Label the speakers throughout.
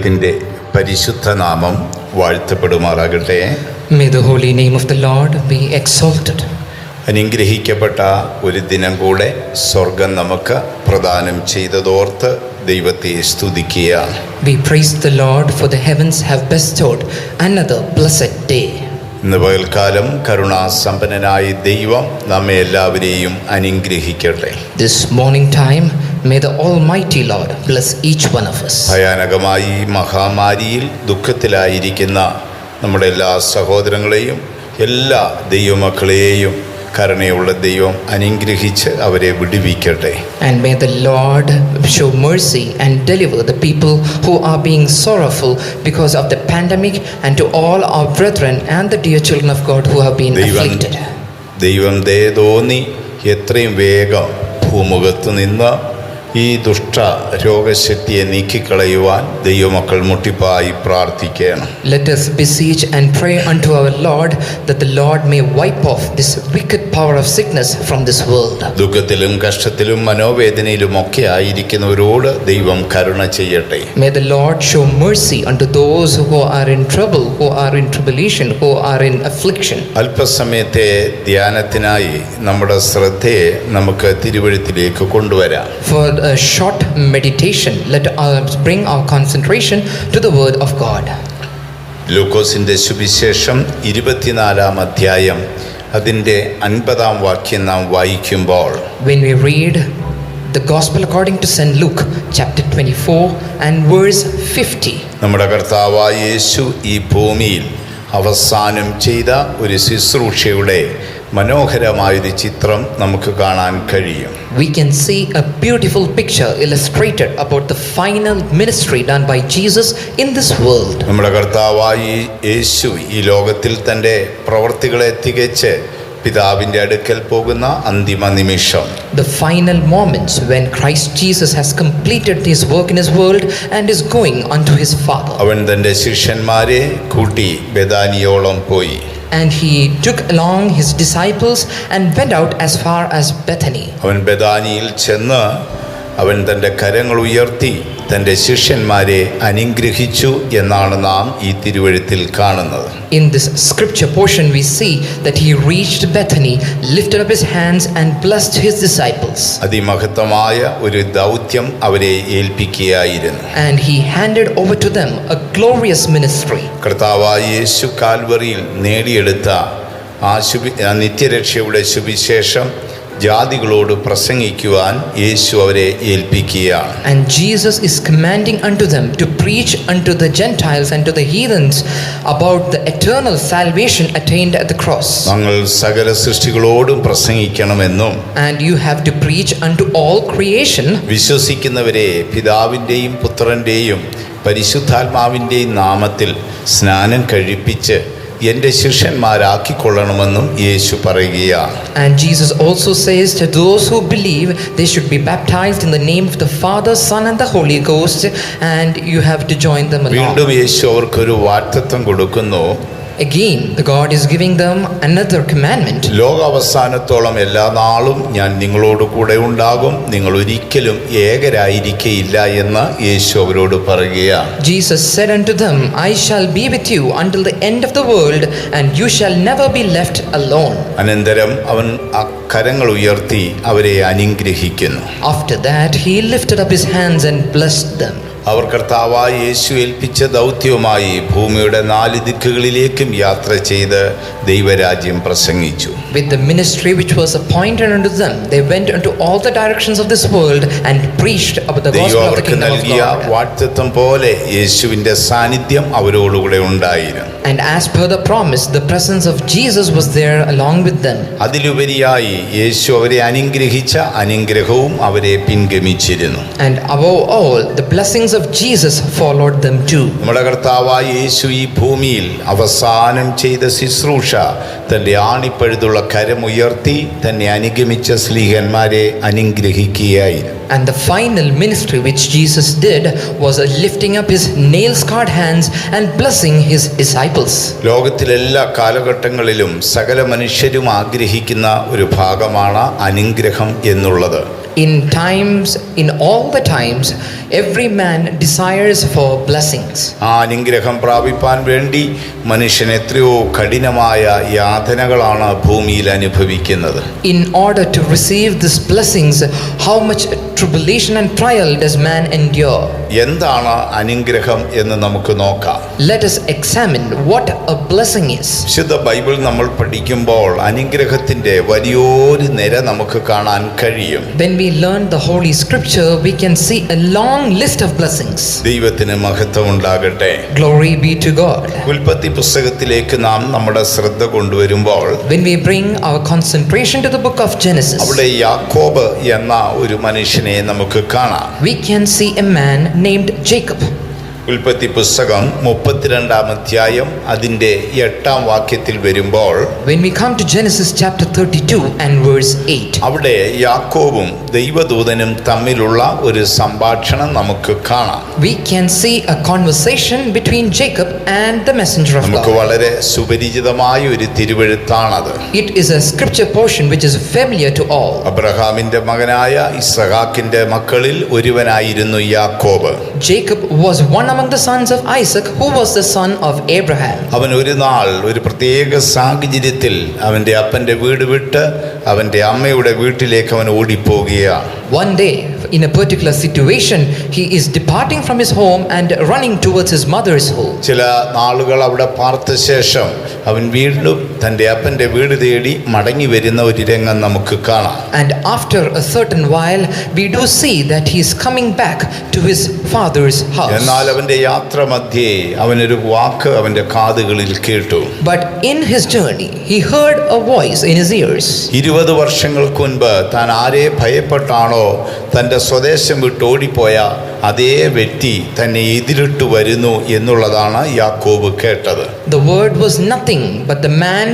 Speaker 1: ദൈവത്തിൻ്റെ പരിശുദ്ധ നാമം വാഴ്ത്തപ്പെടുമാറാകട്ടെ.
Speaker 2: May the holy name of the Lord be exalted.
Speaker 1: അനുഗ്രഹിക്കപ്പെട്ട ഒരു ദിനം കൂടെ സ്വർഗം നമുക്ക് പ്രദാനം ചെയ്തതോർത്ത് ദൈവത്തെ സ്തുതിക്കുകയാണ്.
Speaker 2: We praise the Lord for the heavens have bestowed another blessed day.
Speaker 1: ഇന്ന് പകൽക്കാലം കരുണാസമ്പന്നനായ ദൈവം നമ്മെ എല്ലാവരെയും അനുഗ്രഹിക്കട്ടെ.
Speaker 2: This morning time, may the Almighty Lord bless each one of us.
Speaker 1: ഭയാനകമായി ഈ മഹാമാരിയിൽ ദുഃഖത്തിലായിരിക്കുന്ന നമ്മുടെ എല്ലാ സഹോദരങ്ങളെയും എല്ലാ ദൈവമക്കളെയും കരുണയുള്ള ദൈവം അനുഗ്രഹിച്ച് അവരെ വിടുവിക്കട്ടെ.
Speaker 2: And may the Lord show mercy and deliver the people who are being sorrowful because of the pandemic, and to all our brethren and the dear children of God who have been afflicted.
Speaker 1: ദൈവം ദയ തോന്നി എത്രയും വേഗം ഭൂമുഖത്ത് നിന്ന് ഈ ദുഷ്ട രോഗശക്തിയെ നീക്കിക്കളയുവാൻ ദൈവമക്കൾ മുട്ടിപ്പായി പ്രാർത്ഥിക്കണം.
Speaker 2: Let us beseech and pray unto our Lord that the Lord may wipe off this wicked power of sickness from this world.
Speaker 1: ദുഃഖത്തിലും കഷ്ടത്തിലും മനോവേദനയിലും ഒക്കെ ആയിരിക്കുന്നവരോട് ദൈവം കരുണ ചെയ്യട്ടെ.
Speaker 2: May the Lord show mercy unto those who are in trouble, who are in tribulation, who are in affliction.
Speaker 1: അല്പസമയത്തെ ധ്യാനത്തിനായി നമ്മുടെ ശ്രദ്ധയെ നമുക്ക് തിരുവെഴുത്തിലേക്ക് കൊണ്ടുവരാം.
Speaker 2: For a short meditation, let us bring our concentration to the word of God.
Speaker 1: ലൂക്കോസിന്റെ സുവിശേഷം 24-ാം അധ്യായം അതിൻ്റെ 50-ാം വാക്യം നാം വായിക്കുമ്പോൾ,
Speaker 2: When we read the Gospel according to St. Luke, chapter 24 and verse 50,
Speaker 1: നമ്മുടെ കർത്താവായ യേശു ഈ ഭൂമിയിൽ അവസാനം ചെയ്ത ഒരു ശുശ്രൂഷയുടെ മനോഹരമായൊരു ചിത്രം നമുക്ക് കാണാൻ കഴിയും.
Speaker 2: we can see a beautiful picture illustrated about the final ministry done by Jesus in this world.
Speaker 1: നമ്മുടെ കർത്താവായ യേശു ഈ ലോകത്തിൽ തൻ്റെ പ്രവർത്തികളെ തികച്ച് പിതാവിൻ്റെ അടുക്കൽ പോകുന്ന അന്തിമ നിമിഷം,
Speaker 2: The final moments when Christ Jesus has completed his work in his world and is going unto his Father.
Speaker 1: അവൻ തൻ്റെ ശിഷ്യന്മാരെ കൂട്ടി ബെഥാനിയോളം പോയി.
Speaker 2: And he took along his disciples and went out as far as Bethany.
Speaker 1: അവൻ ബെഥാനിയിൽ ചെന്ന് അവൻ തൻ്റെ കരങ്ങൾ ഉയർത്തി തൻ്റെ ശിഷ്യന്മാരെ അനുഗ്രഹിച്ചു എന്നാണ് നാം ഈ തിരുവെഴുത്തിൽ കാണുന്നത്.
Speaker 2: In this scripture portion we see that he reached Bethany, lifted up his hands and blessed his disciples.
Speaker 1: അതിമഹത്തമായ ഒരു ദൗത്യം അവരെ ഏൽപ്പിക്കുകയായിരുന്നു.
Speaker 2: And he handed over to them a glorious ministry.
Speaker 1: കർത്താവായ യേശു കാൽവറിയിൽ നേടിയെടുത്ത ആ നിത്യരക്ഷയുടെ സുവിശേഷം ജാതികളോട് പ്രസംഗിക്കുവാൻ യേശു അവരെ ഏൽപ്പിക്കുകയാണ്.
Speaker 2: And Jesus is commanding unto them to preach unto the Gentiles and to the heathens about the eternal salvation attained at the cross.
Speaker 1: ഞങ്ങൾ സകല സൃഷ്ടികളോടും പ്രസംഗിക്കണമെന്നും,
Speaker 2: And you have to preach unto all creation.
Speaker 1: വിശ്വസിക്കുന്നവരെ പിതാവിൻ്റെയും പുത്രൻ്റെയും പരിശുദ്ധാത്മാവിൻ്റെയും നാമത്തിൽ സ്നാനം കഴിപ്പിച്ച് എൻ്റെ ശിഷ്യന്മാരാക്കിക്കൊള്ളണമെന്നും യേശു പറയുകയാണ്.
Speaker 2: And Jesus also says to those who believe they should be baptized in the name of the Father, Son and the Holy Ghost, and you have to join them along.
Speaker 1: വീണ്ടും യേശു അവർക്കൊരു വാഗ്ദത്തം കൊടുക്കുന്നു.
Speaker 2: Again, the God is giving them another commandment.
Speaker 1: ലോകാവസാനത്തോളം എല്ലാ നാളും ഞാൻ നിങ്ങളോട് കൂടെ ഉണ്ടാകും, നിങ്ങൾ ഒരിക്കലും ഏകരായിരിക്കയില്ല എന്ന് യേശു അവരോട് പറയുകയാണ്.
Speaker 2: Jesus said unto them, I shall be with you until the end of the world, and you shall never be left alone.
Speaker 1: അനന്തരം അവൻ ആ കരങ്ങൾ ഉയർത്തി അവരെ അനുഗ്രഹിക്കുന്നു.
Speaker 2: After that, he lifted up his hands and blessed them.
Speaker 1: അവർ കർത്താവായ യേശു ഏൽപ്പിച്ച ദൗത്യവുമായി ഭൂമിയുടെ 4 ദിക്കുകളിലേക്കും യാത്ര ചെയ്ത് ദൈവരാജ്യം പ്രസംഗിച്ചു.
Speaker 2: With the ministry which was appointed unto them, they went into all the directions of this world and preached about the gospel of the kingdom of God.
Speaker 1: വാഗ്ദത്തം പോലെ യേശുവിന്റെ സാന്നിധ്യം അവരോടുകൂടെ ഉണ്ടായിരുന്നു.
Speaker 2: And as per the promise, the presence of Jesus was there along with them.
Speaker 1: അതിലുപരിയായി യേശു അവരെ അനുഗ്രഹിച്ച അനുഗ്രഹവും അവരെ പിൻഗമിച്ചിരുന്നു.
Speaker 2: And above all, the blessings of Jesus followed them too.
Speaker 1: നമ്മുടെ കർത്താവായ യേശു ഈ ഭൂമിയിൽ അവസാനം ചെയ്ത ശുശ്രൂഷ തൻ്റെ ആണിപ്പഴുതുള്ള കരമുയർത്തി തന്നെ അനുഗമിച്ച സ്ലീഹന്മാരെ അനുഗ്രഹിക്കുകയായിരുന്നു.
Speaker 2: And the final ministry which Jesus did was lifting up his nail-scarred hands and blessing his disciples.
Speaker 1: ലോകത്തിലെല്ലാ കാലഘട്ടങ്ങളിലും സകല മനുഷ്യരും ആഗ്രഹിക്കുന്ന ഒരു ഭാഗമാണ് അനുഗ്രഹം എന്നുള്ളത്.
Speaker 2: In all the times, every man desires for blessings.
Speaker 1: ആ അനുഗ്രഹം പ്രാപിപ്പാൻ വേണ്ടി മനുഷ്യൻ എത്രയോ കഠിനമായ യാതനകളാണ് ഭൂമിയിൽ അനുഭവിക്കുന്നത്.
Speaker 2: In order to receive these blessings, how much tribulation and trial does man endure?
Speaker 1: എന്താണ് അനുഗ്രഹം എന്ന് നമുക്ക് നോക്കാം.
Speaker 2: Let us examine what a blessing is.
Speaker 1: വിശുദ്ധ ബൈബിൾ നമ്മൾ പഠിക്കുമ്പോൾ അനുഗ്രഹത്തിന്റെ വലിയൊരു നിര നമുക്ക് കാണാൻ കഴിയും.
Speaker 2: When we learn the Holy Scripture, we can see a long list of blessings.
Speaker 1: ദൈവത്തിന് മഹത്വം ഉണ്ടാകട്ടെ.
Speaker 2: Glory be to God.
Speaker 1: ഉൽപ്പത്തി പുസ്തകത്തിലേക്ക് നാം നമ്മുടെ ശ്രദ്ധ കൊണ്ടുവരുമ്പോൾ
Speaker 2: When we bring our concentration to the book of Genesis,
Speaker 1: അവിടെ യാക്കോബ് എന്ന ഒരു മനുഷ്യനെ നമുക്ക് കാണാം.
Speaker 2: we can see a man named Jacob.
Speaker 1: ഉൽപ്പത്തി പുസ്തകം 32-ാം അധ്യായം അതിൻ്റെ 8-ാം വാക്യത്തിൽ വരുമ്പോൾ
Speaker 2: When we come to Genesis chapter 32 and verse 8,
Speaker 1: അവിടെ യാക്കോബും ദൈവദൂതനും തമ്മിലുള്ള ഒരു സംഭാഷണം നമുക്ക് കാണാം.
Speaker 2: we can see a conversation between Jacob and the messenger of
Speaker 1: നമുക്ക്
Speaker 2: God.
Speaker 1: വളരെ സുപരിചിതമായ ഒരു തിരുവെഴുത്താണത്.
Speaker 2: It is a scripture portion which is familiar to all.
Speaker 1: അബ്രഹാമിന്റെ മകനായ ഇസ്ഹാക്കിന്റെ മക്കളിൽ ഒരുവനായിരുന്നു യാക്കോബ്.
Speaker 2: Jacob was one among the sons of Isaac, who was the son of Abraham.
Speaker 1: അവൻ ഒരു നാൾ ഒരു പ്രത്യേക സാഹചര്യത്തിൽ അവന്റെ അപ്പന്റെ വീട് വിട്ട് അവന്റെ അമ്മയുടെ വീട്ടിലേക്ക് അവൻ ഓടിപ്പോവുകയാണ്.
Speaker 2: One day, in a particular situation, he is departing from his home and running towards his mother's home.
Speaker 1: ചില നാളുകൾ അവിടെ പാർത്ത ശേഷം അവൻ വീണ്ടും തന്റെ അപ്പന്റെ വീട് തേടി മടങ്ങി വരുന്ന ഒരു രംഗം നമുക്ക് കാണാം.
Speaker 2: And after a certain while, we do see that he is coming back to his father's house.
Speaker 1: എന്നാൽ അവന്റെ യാത്ര മധ്യേ അവനൊരു വാക്ക് അവന്റെ കാതുകളിൽ കേട്ടു.
Speaker 2: But in his journey, he heard a voice in his ears.
Speaker 1: 20 വർഷങ്ങൾക്ക് മുൻപ് താൻ ആരെ ഭയപ്പെട്ടാണോ തൻ്റെ സ്വദേശം വിട്ട് ഓടിപ്പോയ അതേ വ്യക്തി തന്നെ എതിരിട്ട് വരുന്നു എന്നുള്ളതാണ് യാക്കോബ് കേട്ടത്.
Speaker 2: The word was nothing but the man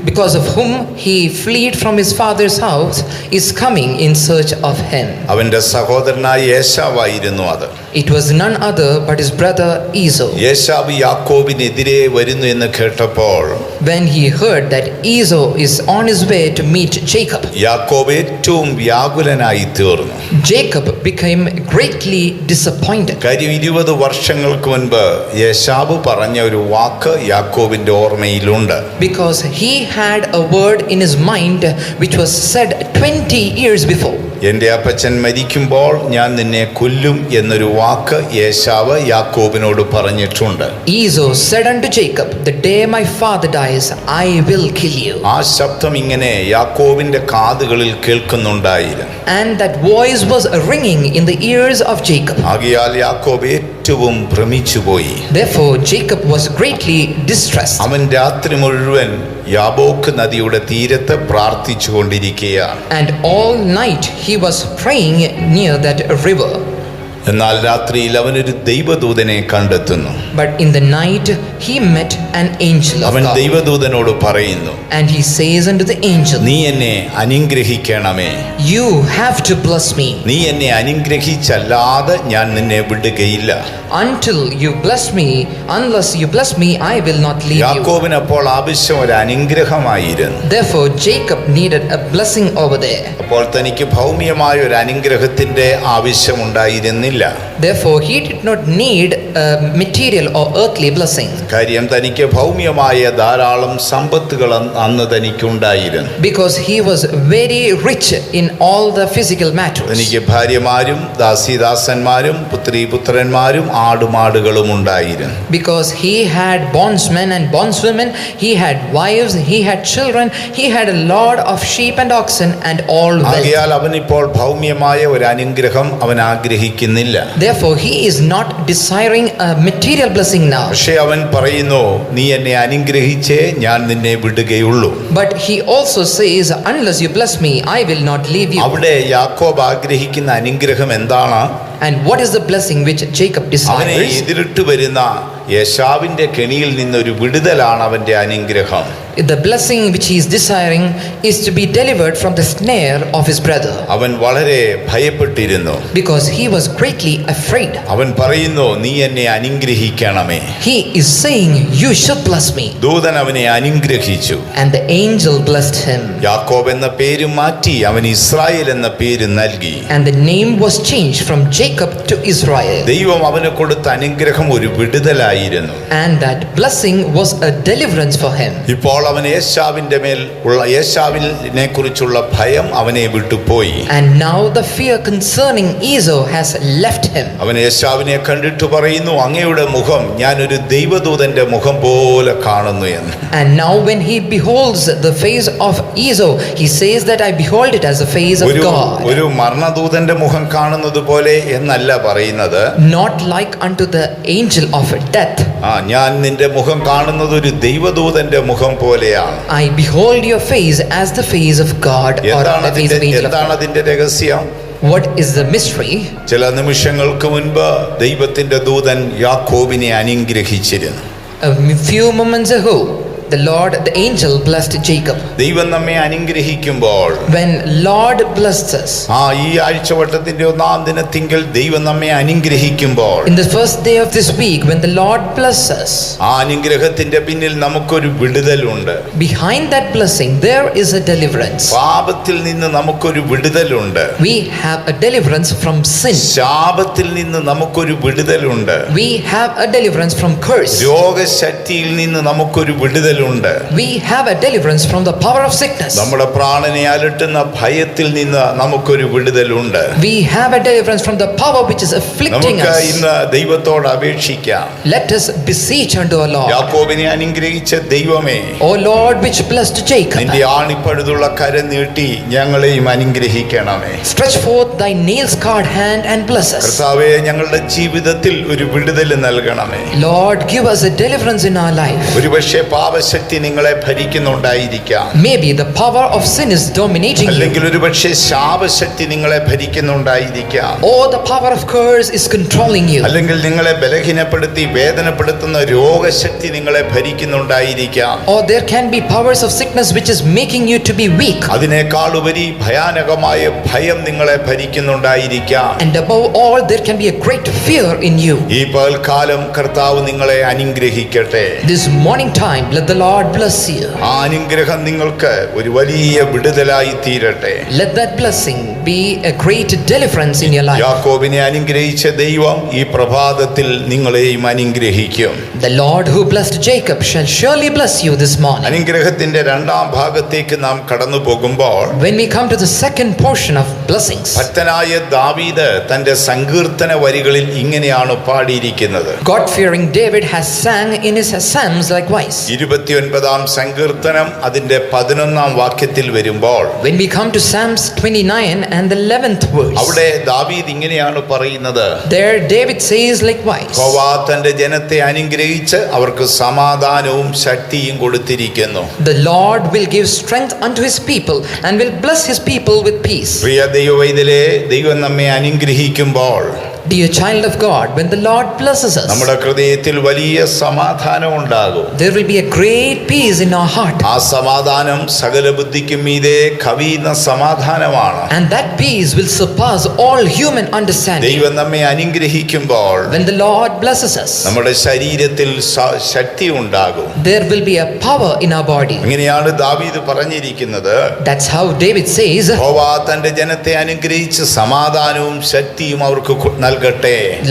Speaker 2: because of whom he fled from his father's house is coming in search of him.
Speaker 1: അവന്റെ സഹോദരനായ ഏശാവായിരുന്നു അത്.
Speaker 2: It was none other but his brother Esau.
Speaker 1: ഏശാവ് യാക്കോബിനെതിരെ വരുന്നു എന്ന് കേട്ടപ്പോൾ
Speaker 2: When he heard that Esau is on his way to meet Jacob,
Speaker 1: യാക്കോബ് ഏറ്റവും വ്യാകുലനായി തീർന്നു.
Speaker 2: Jacob became greatly disappointed.
Speaker 1: കാര്യം 20 വർഷങ്ങൾക്ക് മുൻപ് ഏശാവ് പറഞ്ഞ ഒരു വാക്ക് യാക്കോബിന്റെ ഓർമ്മയിലുണ്ട്.
Speaker 2: Because he had a word in his mind which was said 20 years before.
Speaker 1: എൻ്റെ അപ്പച്ചൻ മരിക്കുമ്പോൾ ഞാൻ നിന്നെ കൊല്ലും എന്നൊരു വാക്ക് ഏശാവ് യാക്കോബിനോട് പറഞ്ഞിട്ടുണ്ട്.
Speaker 2: Esau said unto Jacob, the day my father dies, I will kill you.
Speaker 1: ആ ശബ്ദം ഇങ്ങനെ യാക്കോബിന്റെ കാതുകളിൽ കേൾക്കുന്നുണ്ടായിരുന്നു.
Speaker 2: And that voice was ringing in the ears of Jacob.
Speaker 1: ആകയാൽ യാക്കോബ് ഏറ്റവും ഭ്രമിച്ചുപോയി.
Speaker 2: Therefore Jacob was greatly distressed.
Speaker 1: അവൻ രാത്രി മുഴുവൻ യാബോക്ക് നദിയുടെ തീരത്ത് പ്രാർത്ഥിച്ചു കൊണ്ടിരിക്കുകയാണ്.
Speaker 2: And all night he was praying near that river.
Speaker 1: എന്നാൽ രാത്രിയിൽ അവനൊരു ദൈവദൂതനെ കണ്ടെത്തുന്നു.
Speaker 2: But in the night he met an angel of
Speaker 1: അവൻ
Speaker 2: God.
Speaker 1: ദൈവദൂതനോട് പറയുന്നു,
Speaker 2: And he says unto the angel,
Speaker 1: നീ എന്നെ അനുഗ്രഹിക്കണമേ.
Speaker 2: you have to bless me.
Speaker 1: നീ എന്നെ അനുഗ്രഹിച്ചല്ലാതെ ഞാൻ നിന്നെ വിടുകയില്ല.
Speaker 2: Until you bless me, unless you bless me, I will not leave you.
Speaker 1: യാക്കോബിന് അപ്പോൾ ആവശ്യം ഒരു അനുഗ്രഹമായിരുന്നു.
Speaker 2: Therefore Jacob needed a blessing over there.
Speaker 1: അപ്പോൾ തനിക്ക് ഭൗമികമായ ഒരു അനുഗ്രഹത്തിന്റെ ആവശ്യമുണ്ടായിരുന്നില്ല.
Speaker 2: Therefore he did not need a material or earthly blessing.
Speaker 1: കാര്യം തനിക്ക് ഭൗമികമായ ധാരാളം സമ്പത്തുകൾ അന്ന് തനിക്കുണ്ടായിരുന്നു.
Speaker 2: Because he was very rich in all the physical matters.
Speaker 1: തനിക്ക് ഭാര്യമാരും ദാസീദാസന്മാരും പുത്രീപുത്രന്മാരും ആടുമാടുകളും ഉണ്ടായിരുന്നു.
Speaker 2: Because he had bondsmen and bondswomen, he had wives, he had children, he had a lot of sheep and oxen and all wealth.
Speaker 1: ആകയാൽ അവനിപ്പോൾ ഭൗമ്യമായ ഒരു അനുഗ്രഹം അവൻ ആഗ്രഹിക്കുന്നില്ല.
Speaker 2: Therefore he is not desiring a material blessing now.
Speaker 1: പക്ഷേ അവൻ പറയുന്നു, നീ എന്നെ അനുഗ്രഹിച്ചേ ഞാൻ നിന്നെ വിടുകയുള്ളൂ.
Speaker 2: But he also says, unless you bless me, I will not leave you.
Speaker 1: അവിടെ യാക്കോബ് ആഗ്രഹിക്കുന്ന അനുഗ്രഹം എന്താണ്?
Speaker 2: And what is the blessing which Jacob
Speaker 1: അവനെ
Speaker 2: desires?
Speaker 1: എതിരിട്ട് വരുന്ന യേശാവിന്റെ കെണിയിൽ നിന്നൊരു വിടുതലാണ് അവന്റെ അനുഗ്രഹം.
Speaker 2: The blessing which he is desiring is to be delivered from the snare of his brother,
Speaker 1: അവൻ വളരെ ഭയപ്പെട്ടിരുന്നു.
Speaker 2: because he was greatly afraid.
Speaker 1: അവൻ പറയുന്നു, നീ എന്നെ അനുഗ്രഹിക്കണമേ.
Speaker 2: He is saying, you should bless me.
Speaker 1: ദൂതൻ അവനെ അനുഗ്രഹിച്ചു.
Speaker 2: And the angel blessed him.
Speaker 1: യാക്കോബ് എന്ന പേര് മാറ്റി അവൻ ഇസ്രായേൽ എന്ന പേര് നൽകി.
Speaker 2: And the name was changed from Jacob to Israel.
Speaker 1: ദൈവം അവന് കൊടുത്ത അനുഗ്രഹം ഒരു വിടുതലായിരുന്നു.
Speaker 2: And that blessing was a deliverance for him.
Speaker 1: ഇപ്പോൾ അവൻ യേശാവിനെ കുറിച്ചുള്ള ഭയം അവനെ വിട്ടുപോയി.
Speaker 2: And now the fear concerning Esau has left him.
Speaker 1: അവൻ യേശാവിനെ കണ്ടിട്ട് പറയുന്നു, അങ്ങയുടെ മുഖം ഞാനൊരു ദൈവദൂതന്റെ മുഖം പോലെ കാണുന്നു എന്ന്.
Speaker 2: And now when he beholds the face of Esau, he says that I behold it as the face of God.
Speaker 1: ഒരു മരണദൂതന്റെ മുഖം കാണുന്നത് പോലെ എന്നല്ല പറയുന്നത്.
Speaker 2: Not like unto the angel of death.
Speaker 1: ഞാൻ നിന്റെ മുഖം കാണുന്നത് ഒരു ദൈവദൂതന്റെ മുഖം പോലെയാണ്.
Speaker 2: I behold your face as the face of God, or the face of angel of
Speaker 1: എന്താണ്
Speaker 2: God.
Speaker 1: അതിന്റെ രഹസ്യം?
Speaker 2: What is the mystery?
Speaker 1: ചില നിമിഷങ്ങൾക്ക് മുൻപ് ദൈവത്തിന്റെ ദൂതൻ യാക്കോബിനെ അനുഗ്രഹിച്ചിരുന്നു.
Speaker 2: A few moments ago, the angel blessed Jacob.
Speaker 1: ദൈവം നമ്മെ അനുഗ്രഹിക്കുമ്പോൾ,
Speaker 2: When Lord blessed us,
Speaker 1: ഈ ആഴ്ചവട്ടത്തിന്റെ ഒന്നാം ദിനത്തിങ്കൽ ദൈവം നമ്മെ അനുഗ്രഹിക്കുമ്പോൾ,
Speaker 2: in the first day of this week, when the Lord blesses us,
Speaker 1: ആ അനുഗ്രഹത്തിന്റെ പിന്നിൽ നമുക്കൊരു വിടുതലുണ്ട്.
Speaker 2: behind that blessing there is a deliverance.
Speaker 1: പാപത്തിൽ നിന്ന് നമുക്കൊരു വിടുതലുണ്ട്.
Speaker 2: We have a deliverance from sin.
Speaker 1: ശാപത്തിൽ നിന്ന് നമുക്കൊരു വിടുതലുണ്ട്.
Speaker 2: We have a deliverance from curse.
Speaker 1: രോഗശക്തിയിൽ നിന്ന് നമുക്കൊരു വിടുതലുണ്ട്.
Speaker 2: We have a deliverance from the power of sickness.
Speaker 1: നമ്മുടെ പ്രാണനെ അലട്ടുന്ന ഭയത്തിൽ നിന്ന് നമുക്കൊരു വിടുതലുണ്ട്.
Speaker 2: We have a deliverance from the power which is afflicting
Speaker 1: നമുക്ക്
Speaker 2: us.
Speaker 1: ഇന്ന് ദൈവത്തോട് അപേക്ഷിക്കാം.
Speaker 2: Let us beseech unto our Lord.
Speaker 1: യാക്കോബിനെ അനുഗ്രഹിച്ച ദൈവമേ,
Speaker 2: O Lord, which blessed Jacob,
Speaker 1: നിന്റെ ആണിപ്പഴുതുള്ള കരം നീട്ടി ഞങ്ങളെയും അനുഗ്രഹിക്കണമേ.
Speaker 2: stretch forth thy nail-scarred hand and bless us.
Speaker 1: കർത്താവേ, ഞങ്ങളുടെ ജീവിതത്തിൽ ഒരു വിടുതൽ നൽകണമേ.
Speaker 2: Lord, give us a deliverance in our life.
Speaker 1: ഒരുപക്ഷെ പാപശക്തി നിങ്ങളെ ഭരിക്കുന്നുണ്ടായിരിക്കാം.
Speaker 2: Maybe the power of sin is dominating you,
Speaker 1: അല്ലെങ്കിൽ ഒരുപക്ഷെ ശാപശക്തി നിങ്ങളെ ഭരിക്കുന്നുണ്ടായിരിക്കാം.
Speaker 2: or the power of curse is controlling you,
Speaker 1: അല്ലെങ്കിൽ നിങ്ങളെ ബലഹീനപ്പെടുത്തി വേദനപ്പെടുത്തുന്ന രോഗശക്തി നിങ്ങളെ ഭരിക്കുന്നുണ്ടായിരിക്കാം.
Speaker 2: or there can be powers of sickness which is making you to be weak,
Speaker 1: അതിനേക്കാൾ ഉപരി ഭയാനകമായ ഭയം നിങ്ങളെ ഭരിക്കുന്നുണ്ടായിരിക്കാം.
Speaker 2: and above all there can be a great fear in you.
Speaker 1: ഈ പകൽക്കാലം കർത്താവ് നിങ്ങളെ അനുഗ്രഹിക്കട്ടെ.
Speaker 2: This morning time, let the Lord bless you.
Speaker 1: ആ അനുഗ്രഹം നിങ്ങൾക്ക് ഒരു വലിയ വിടുതലായി തീരട്ടെ.
Speaker 2: Let that blessing be a great deliverance in your life.
Speaker 1: യാക്കോബിനെ അനുഗ്രഹിച്ച ദൈവം ഈ പ്രഭാതത്തിൽ നിങ്ങളെയും അനുഗ്രഹിക്കും.
Speaker 2: The Lord who blessed Jacob shall surely bless you this morning.
Speaker 1: അനുഗ്രഹത്തിന്റെ രണ്ടാം ഭാഗത്തേക്ക് നാം കടന്നു പോകുമ്പോൾ,
Speaker 2: When we come to the second portion of blessings,
Speaker 1: ഭക്തനായ ദാവീദ് തന്റെ സങ്കീർത്തന വരികളിൽ ഇങ്ങനെയാണ് പാടിയിരിക്കുന്നത്.
Speaker 2: God-fearing David has sang in his psalms likewise.
Speaker 1: 29-ാം സങ്കീർത്തനം അതിന്റെ 11-ാം വാക്യത്തിൽ വരുമ്പോൾ,
Speaker 2: When we come to Psalms 29 and the 11th verse,
Speaker 1: അവിടെ ദാവീദ് ഇങ്ങനെയാണ് പറയുന്നത്.
Speaker 2: there David says likewise,
Speaker 1: യഹോവ തന്റെ ജനത്തെ അനുഗ്രഹിച്ച് അവർക്ക് സമാധാനവും ശക്തിയും കൊടുത്തിരിക്കുന്നു.
Speaker 2: the Lord will give strength unto his people and will bless his people with peace.
Speaker 1: പ്രിയ ദൈവവൈതലേ, ദൈവം നമ്മെ അനുഗ്രഹിക്കുമ്പോൾ,
Speaker 2: Dear child of God, when the Lord blesses us,
Speaker 1: നമ്മുടെ ഹൃദയത്തിൽ വലിയ സമാധാനം ഉണ്ടാകും.
Speaker 2: there will be a great peace in our heart,
Speaker 1: ആ സമാധാനം സകല ബുദ്ധിക്കും മീതെ കവിയുന്ന സമാധാനമാണ്.
Speaker 2: and that peace will surpass all human understanding.
Speaker 1: ദൈവം നമ്മെ അനുഗ്രഹിക്കുമ്പോൾ
Speaker 2: When the Lord blesses us,
Speaker 1: നമ്മുടെ ശരീരത്തിൽ ശക്തി ഉണ്ടാകും.
Speaker 2: there will be a power in our body.
Speaker 1: അങ്ങനെയാണ് ദാവീദ് പറഞ്ഞിരിക്കുന്നത്.
Speaker 2: That's how David says,
Speaker 1: യഹോവ തന്റെ ജനത്തെ അനുഗ്രഹിച്ച് സമാധാനവും ശക്തിയും അവർക്ക് നൽകട്ടെ.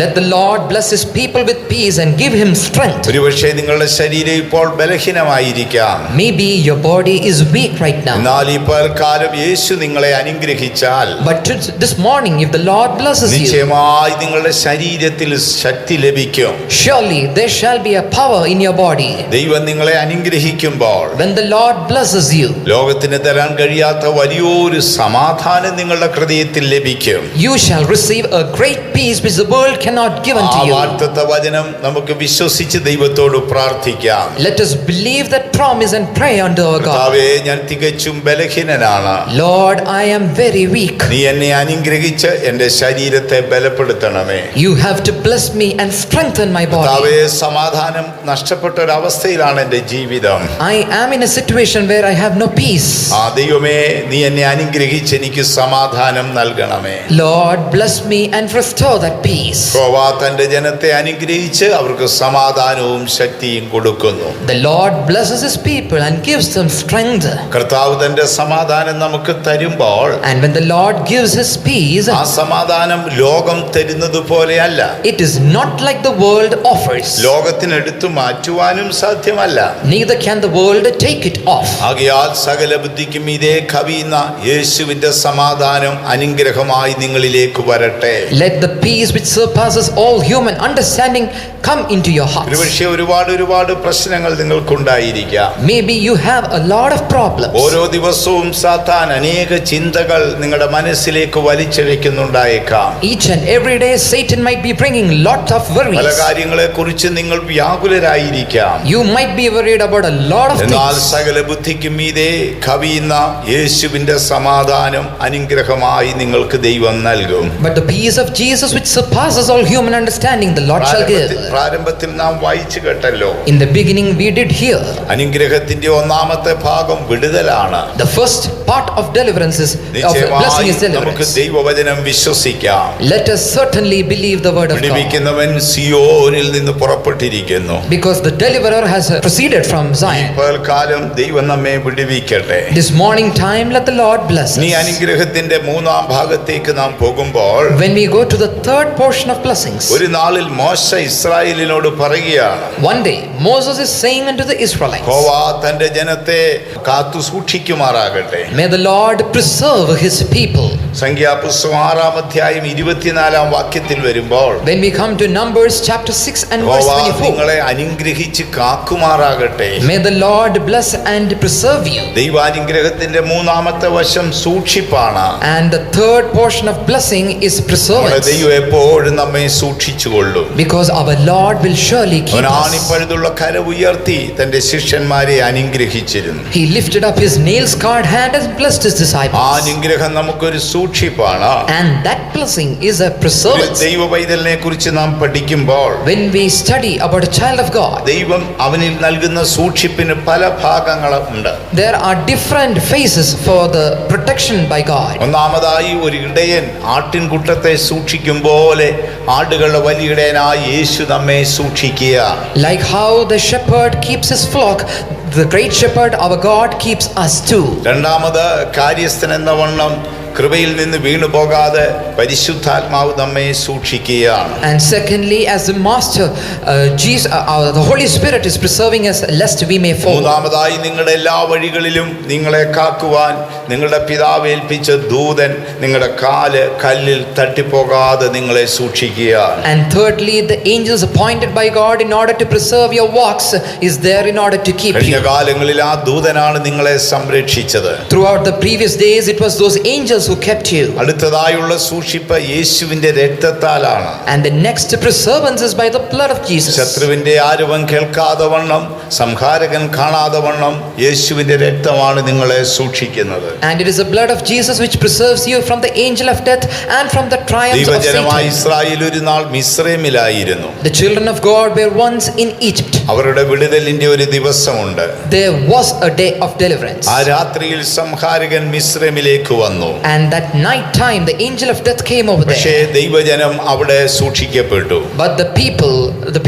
Speaker 2: let the Lord bless his people with peace and give him strength.
Speaker 1: ഒരുപക്ഷെ നിങ്ങളുടെ ശരീരം ഇപ്പോൾ ബലഹീനമായിരിക്കാം.
Speaker 2: Maybe your body is weak right now,
Speaker 1: എന്നാൽ ഈ പകൽക്കാലം യേശു നിങ്ങളെ അനുഗ്രഹിച്ചാൽ,
Speaker 2: but this morning if the Lord blesses you,
Speaker 1: നിശ്ചയമായി നിങ്ങളുടെ ശരീരത്തിൽ ശക്തി ലഭിക്കും.
Speaker 2: surely there shall be a power in your body.
Speaker 1: ദൈവം നിങ്ങളെ അനുഗ്രഹിക്കുമ്പോൾ
Speaker 2: When the Lord blesses you,
Speaker 1: ലോകത്തിന് തരാൻ കഴിയാത്ത വലിയൊരു സമാധാനം നിങ്ങളുടെ ഹൃദയത്തിൽ ലഭിക്കും.
Speaker 2: you shall receive a great peace peace which the world cannot give
Speaker 1: ആ
Speaker 2: unto you.
Speaker 1: വാഗ്ദത്ത വചനം നമുക്ക് വിശ്വസിച്ച് ദൈവത്തോട് പ്രാർത്ഥിക്കാം.
Speaker 2: Let us believe that promise and pray unto our God.
Speaker 1: കർത്താവേ, ഞാൻ തികച്ചും ബലഹീനനാണ്.
Speaker 2: Lord, I am very weak.
Speaker 1: നീ എന്നെ അനുഗ്രഹിച്ച് എന്റെ ശരീരത്തെ ബലപ്പെടുത്തണമേ.
Speaker 2: You have to bless me and strengthen my body.
Speaker 1: കർത്താവേ, സമാധാനം നഷ്ടപ്പെട്ട ഒരു അവസ്ഥയിലാണ് എന്റെ ജീവിതം.
Speaker 2: I am in a situation where I have no peace.
Speaker 1: ആ ദൈവമേ, നീ എന്നെ അനുഗ്രഹിച്ച് എനിക്ക് സമാധാനം നൽകണമേ.
Speaker 2: Lord, bless me and restore that peace.
Speaker 1: യഹോവ തന്റെ ജനത്തെ അനുഗ്രഹിച്ച് അവർക്ക് സമാധാനവും ശക്തിയും കൊടുക്കുന്നു.
Speaker 2: The Lord blesses his people and gives them strength.
Speaker 1: കർത്താവ് തന്റെ സമാധാനം നമുക്ക് തരുമ്പോൾ
Speaker 2: And when the Lord gives his peace,
Speaker 1: ആ സമാധാനം ലോകം തരുന്നത് പോലെയല്ല.
Speaker 2: it is not like the world offers.
Speaker 1: ലോകത്തിന് എടുത്തു മാറ്റുവാനും സാധ്യമല്ല.
Speaker 2: Neither can the world take it off.
Speaker 1: ആകയാൽ സകല ബുദ്ധിക്കും ഇതേ കവിയുന്ന യേശുവിന്റെ സമാധാനം അനുഗ്രഹമായി നിങ്ങളിലേക്ക് വരട്ടെ.
Speaker 2: Let the peace which surpasses all human understanding come into your hearts.
Speaker 1: ഒരുപക്ഷെ ഒരുപാട് പ്രശ്നങ്ങൾ നിങ്ങൾക്കുണ്ടായിരിക്കാം.
Speaker 2: Maybe you have a lot of problems.
Speaker 1: ഓരോ ദിവസവും സാത്താൻ അനേക ചിന്തകൾ നിങ്ങളുടെ മനസ്സിലേക്ക് വലിച്ചിഴയ്ക്കുന്നുണ്ടായേക്കാം.
Speaker 2: Each and every day Satan might be bringing lot of
Speaker 1: പല
Speaker 2: worries.
Speaker 1: കാര്യങ്ങളെ കുറിച്ച് നിങ്ങൾ വ്യാകുലരായിരിക്കാം.
Speaker 2: You might be worried about a lot of
Speaker 1: എന്നാൽ
Speaker 2: things.
Speaker 1: സകല ബുദ്ധിക്കും മീതെ കവിയുന്ന യേശുവിന്റെ സമാധാനം അനുഗ്രഹമായി നിങ്ങൾക്ക് ദൈവം നൽകും.
Speaker 2: But the peace of Jesus which surpasses all human understanding the Lord shall give.
Speaker 1: പ്രാരംഭത്തിൽ നാം വായിച്ചു കേട്ടല്ലോ,
Speaker 2: In the beginning we did hear.
Speaker 1: അനുഗ്രഹത്തിന്റെ ഒന്നാമത്തെ ഭാഗം വിടുതലാണ്.
Speaker 2: The first part of deliverance is of blessing
Speaker 1: നിശ്ചയമായി
Speaker 2: is
Speaker 1: നമുക്ക്
Speaker 2: deliverance.
Speaker 1: ദൈവവചനം വിശ്വസിക്കാം.
Speaker 2: Let us certainly believe the word of God.
Speaker 1: വിടുവിക്കുന്നവൻ സിയോനിൽ നിന്ന് പുറപ്പെട്ടിരിക്കുന്നു.
Speaker 2: Because the deliverer has proceeded from Zion.
Speaker 1: പകൽക്കാലം ദൈവം നമ്മെ വിടുവിക്കട്ടെ.
Speaker 2: This morning time let the Lord bless
Speaker 1: നീ
Speaker 2: us.
Speaker 1: അനുഗ്രഹത്തിന്റെ മൂന്നാം ഭാഗത്തേക്ക് നാം പോകുമ്പോൾ
Speaker 2: When we go to the third portion of blessings,
Speaker 1: ഒരു നാളിൽ മോശ ഇസ്രായേലിനോട് പറയുകയാണ്,
Speaker 2: one day Moses is saying unto the Israelites,
Speaker 1: യഹോവ തന്റെ ജനത്തെ കാത്തു സൂക്ഷിക്കുമാറാകട്ടെ.
Speaker 2: may the Lord preserve his people.
Speaker 1: സംഖ്യാപുസ്തകം 6-ാം അധ്യായം 24-ാം വാക്യത്തിൽ വരുമ്പോൾ
Speaker 2: When we come to Numbers chapter 6 and verse
Speaker 1: യഹോവ
Speaker 2: 24,
Speaker 1: നിങ്ങളെ അനുഗ്രഹിച്ച് കാക്കുമാറാകട്ടെ.
Speaker 2: may the Lord bless and preserve you.
Speaker 1: ദൈവാനുഗ്രഹത്തിന്റെ മൂന്നാമത്തെ വശം സൂക്ഷിപ്പാണ്.
Speaker 2: And the third portion of blessing is
Speaker 1: നമ്മുടെ
Speaker 2: preservance.
Speaker 1: ദൈവം എപ്പോഴും നമ്മെ സൂക്ഷിച്ചുകൊള്ളും.
Speaker 2: Because our Lord will surely keep
Speaker 1: അവൻ
Speaker 2: us.
Speaker 1: ആണിപ്പഴുതുള്ള കര ഉയർത്തി തന്റെ ശിഷ്യന്മാരെ അനുഗ്രഹിച്ചിരുന്നു.
Speaker 2: He lifted up his nail-scarred hand and blessed his
Speaker 1: ആ
Speaker 2: disciples.
Speaker 1: അനുഗ്രഹം നമുക്കൊരു സൂക്ഷിപ്പാണ്.
Speaker 2: And that blessing is a
Speaker 1: ഒരു
Speaker 2: preservance.
Speaker 1: ദൈവ പൈതലിനെ കുറിച്ച് നാം പഠിക്കുമ്പോൾ
Speaker 2: When we study about a child of God,
Speaker 1: ദൈവം അവനിൽ നൽകുന്ന സൂക്ഷിപ്പിന് പല ഭാഗങ്ങളുണ്ട്.
Speaker 2: there are different phases for the protection by God.
Speaker 1: ഒന്നാമതായി ഒരു ഇടയൻ ആട്ടിൻകുട്ടത്തെ സൂക്ഷിക്കും പോലെ ആടുകളുടെ വലിയ ഇടയനായി യേശു നമ്മെ സൂക്ഷിക്കുക.
Speaker 2: Like how the shepherd keeps his flock, the great shepherd our God keeps us too.
Speaker 1: രണ്ടാമത് കാര്യസ്ഥൻ എന്ന വണ്ണം കൃപയിൽ നിന്ന് വീണു പോകാതെ പരിശുദ്ധാത്മാവ് നമ്മെ സൂക്ഷിക്കുകയാണ്.
Speaker 2: And secondly, as the master, the Holy Spirit is preserving us lest we may fall.
Speaker 1: മൂന്നാമതായി നിങ്ങളുടെ എല്ലാ വഴികളിലും നിങ്ങളെ കാക്കുവാൻ നിങ്ങളുടെ പിതാവ് ഏൽപ്പിച്ച ദൂതൻ നിങ്ങളുടെ കാല് കല്ലിൽ തട്ടിപ്പോകാതെ നിങ്ങളെ സൂക്ഷിക്കുകയാണ്.
Speaker 2: And thirdly, the angels appointed by God in order to preserve your walks is there in order to keep
Speaker 1: കഴിഞ്ഞ
Speaker 2: you.
Speaker 1: കാലങ്ങളിൽ ആ ദൂതനാണ് നിങ്ങളെ സംരക്ഷിച്ചത്.
Speaker 2: Throughout the previous days, it was those angels who kept you.
Speaker 1: അടുത്തതായുള്ള സൂക്ഷിപ്പ് യേശുവിന്റെ രക്തത്താലാണ്.
Speaker 2: And the next preservance is by the blood of Jesus.
Speaker 1: ശത്രുവിന്റെ ആരവം കേൾക്കാതെ വണ്ണം, സംഹാരകൻ കാണാതെ വണ്ണം യേശുവിന്റെ രക്തമാണ് നിങ്ങളെ സൂക്ഷിക്കുന്നത്.
Speaker 2: And it is the blood of Jesus which preserves you from the angel of death and from the triumphs of
Speaker 1: ദൈവജനമായ
Speaker 2: Satan.
Speaker 1: Israel ഒരു നാൾ മിസ്രൈമിലായിരുന്നു.
Speaker 2: The children of God were once in Egypt.
Speaker 1: അവരുടെ വിടുതലിന്റെ ഒരു ദിവസമുണ്ട്.
Speaker 2: There was a day of deliverance.
Speaker 1: ആ രാത്രിയിൽ സംഹാരകൻ മിസ്രൈമിലേക്ക് വന്നു.
Speaker 2: And that night time the angel of death came over
Speaker 1: പക്ഷേ
Speaker 2: there.
Speaker 1: ദൈവജനം അവിടെ സൂക്ഷിക്കപ്പെട്ടു.
Speaker 2: But the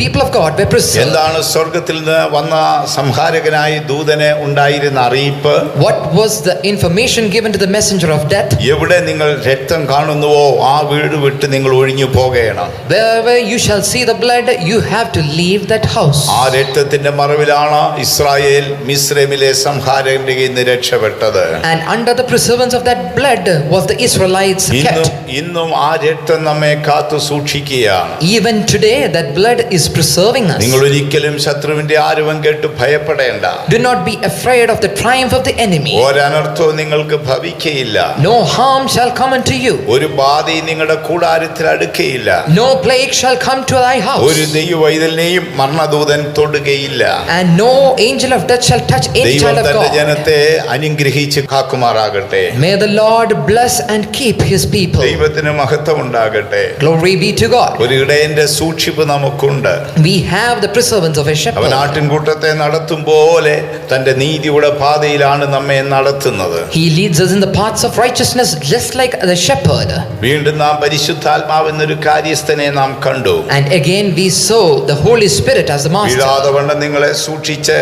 Speaker 2: people of God were preserved.
Speaker 1: എന്താണ് സ്വർഗത്തിൽ നിന്ന് വന്ന സംഹാരകനായ ദൂതന് ഉണ്ടായിരുന്ന അറിയിപ്പ്?
Speaker 2: What was the information given to the messenger of death?
Speaker 1: എവിടെ നിങ്ങൾ രക്തം കാണുന്നുവോ ആ വീട് വിട്ട് നിങ്ങൾ ഒഴിഞ്ഞു പോകണം.
Speaker 2: Wherever you shall see the blood, you have to leave that house.
Speaker 1: ആ രക്തത്തിന്റെ മറവിലാണ് ഇസ്രായേൽ മിസ്രൈമിലെ സംഹാരകന്റെ കയ്യിൽ നിന്ന് രക്ഷപ്പെട്ടത്.
Speaker 2: And under the preservance of that blood, was the Israelites kept.
Speaker 1: ഇന്നും ആ രക്തം നമ്മെ കാത്തു സൂക്ഷിക്കുകയാണ്.
Speaker 2: Even today that blood is preserving us.
Speaker 1: നിങ്ങൾ ഒരിക്കലും ശത്രുവിന്റെ ആരവം കേട്ട് ഭയപ്പെടേണ്ട.
Speaker 2: Do not be afraid of the triumph of the enemy.
Speaker 1: ഒരനർത്ഥവും നിങ്ങൾക്ക് ഭവിക്കയില്ല.
Speaker 2: No harm shall come unto you.
Speaker 1: ഒരു ബാധയും നിങ്ങളുടെ കൂടാരത്തിൽ അടുക്കയില്ല.
Speaker 2: No plague shall come to thy house.
Speaker 1: ഒരു ദൈവവൈതലിനെയും മരണദൂതൻ തൊടുകയില്ല.
Speaker 2: And no angel of death shall touch any
Speaker 1: ദൈവം
Speaker 2: child of
Speaker 1: തന്റെ
Speaker 2: God.
Speaker 1: ജനത്തെ അനുഗ്രഹിച്ച് കാക്കുമാറാകട്ടെ.
Speaker 2: May the Lord bless and keep his people.
Speaker 1: ദൈവത്തിന് മഹത്വം ഉണ്ടാകട്ടെ.
Speaker 2: Glory be to God.
Speaker 1: ഒരു ഇടയന്റെ സൂക്ഷിപ്പ് നമുക്കുണ്ട്.
Speaker 2: We have the preservance of a
Speaker 1: അവൻ
Speaker 2: shepherd.
Speaker 1: ആട്ടിൻകൂട്ടത്തെ നടത്തും പോലെ തന്റെ നീതിയുടെ പാതയിലാണ് നമ്മെ നടത്തുന്നത്.
Speaker 2: He leads us in the paths of righteousness just like the shepherd.
Speaker 1: വീണ്ടും നാം പരിശുദ്ധാത്മാവെന്നൊരു കാര്യസ്ഥനെ നാം കണ്ടു.
Speaker 2: And again we saw the Holy Spirit as the master.
Speaker 1: വീഴാതെ വണ്ണം നിങ്ങളെ സൂക്ഷിച്ച്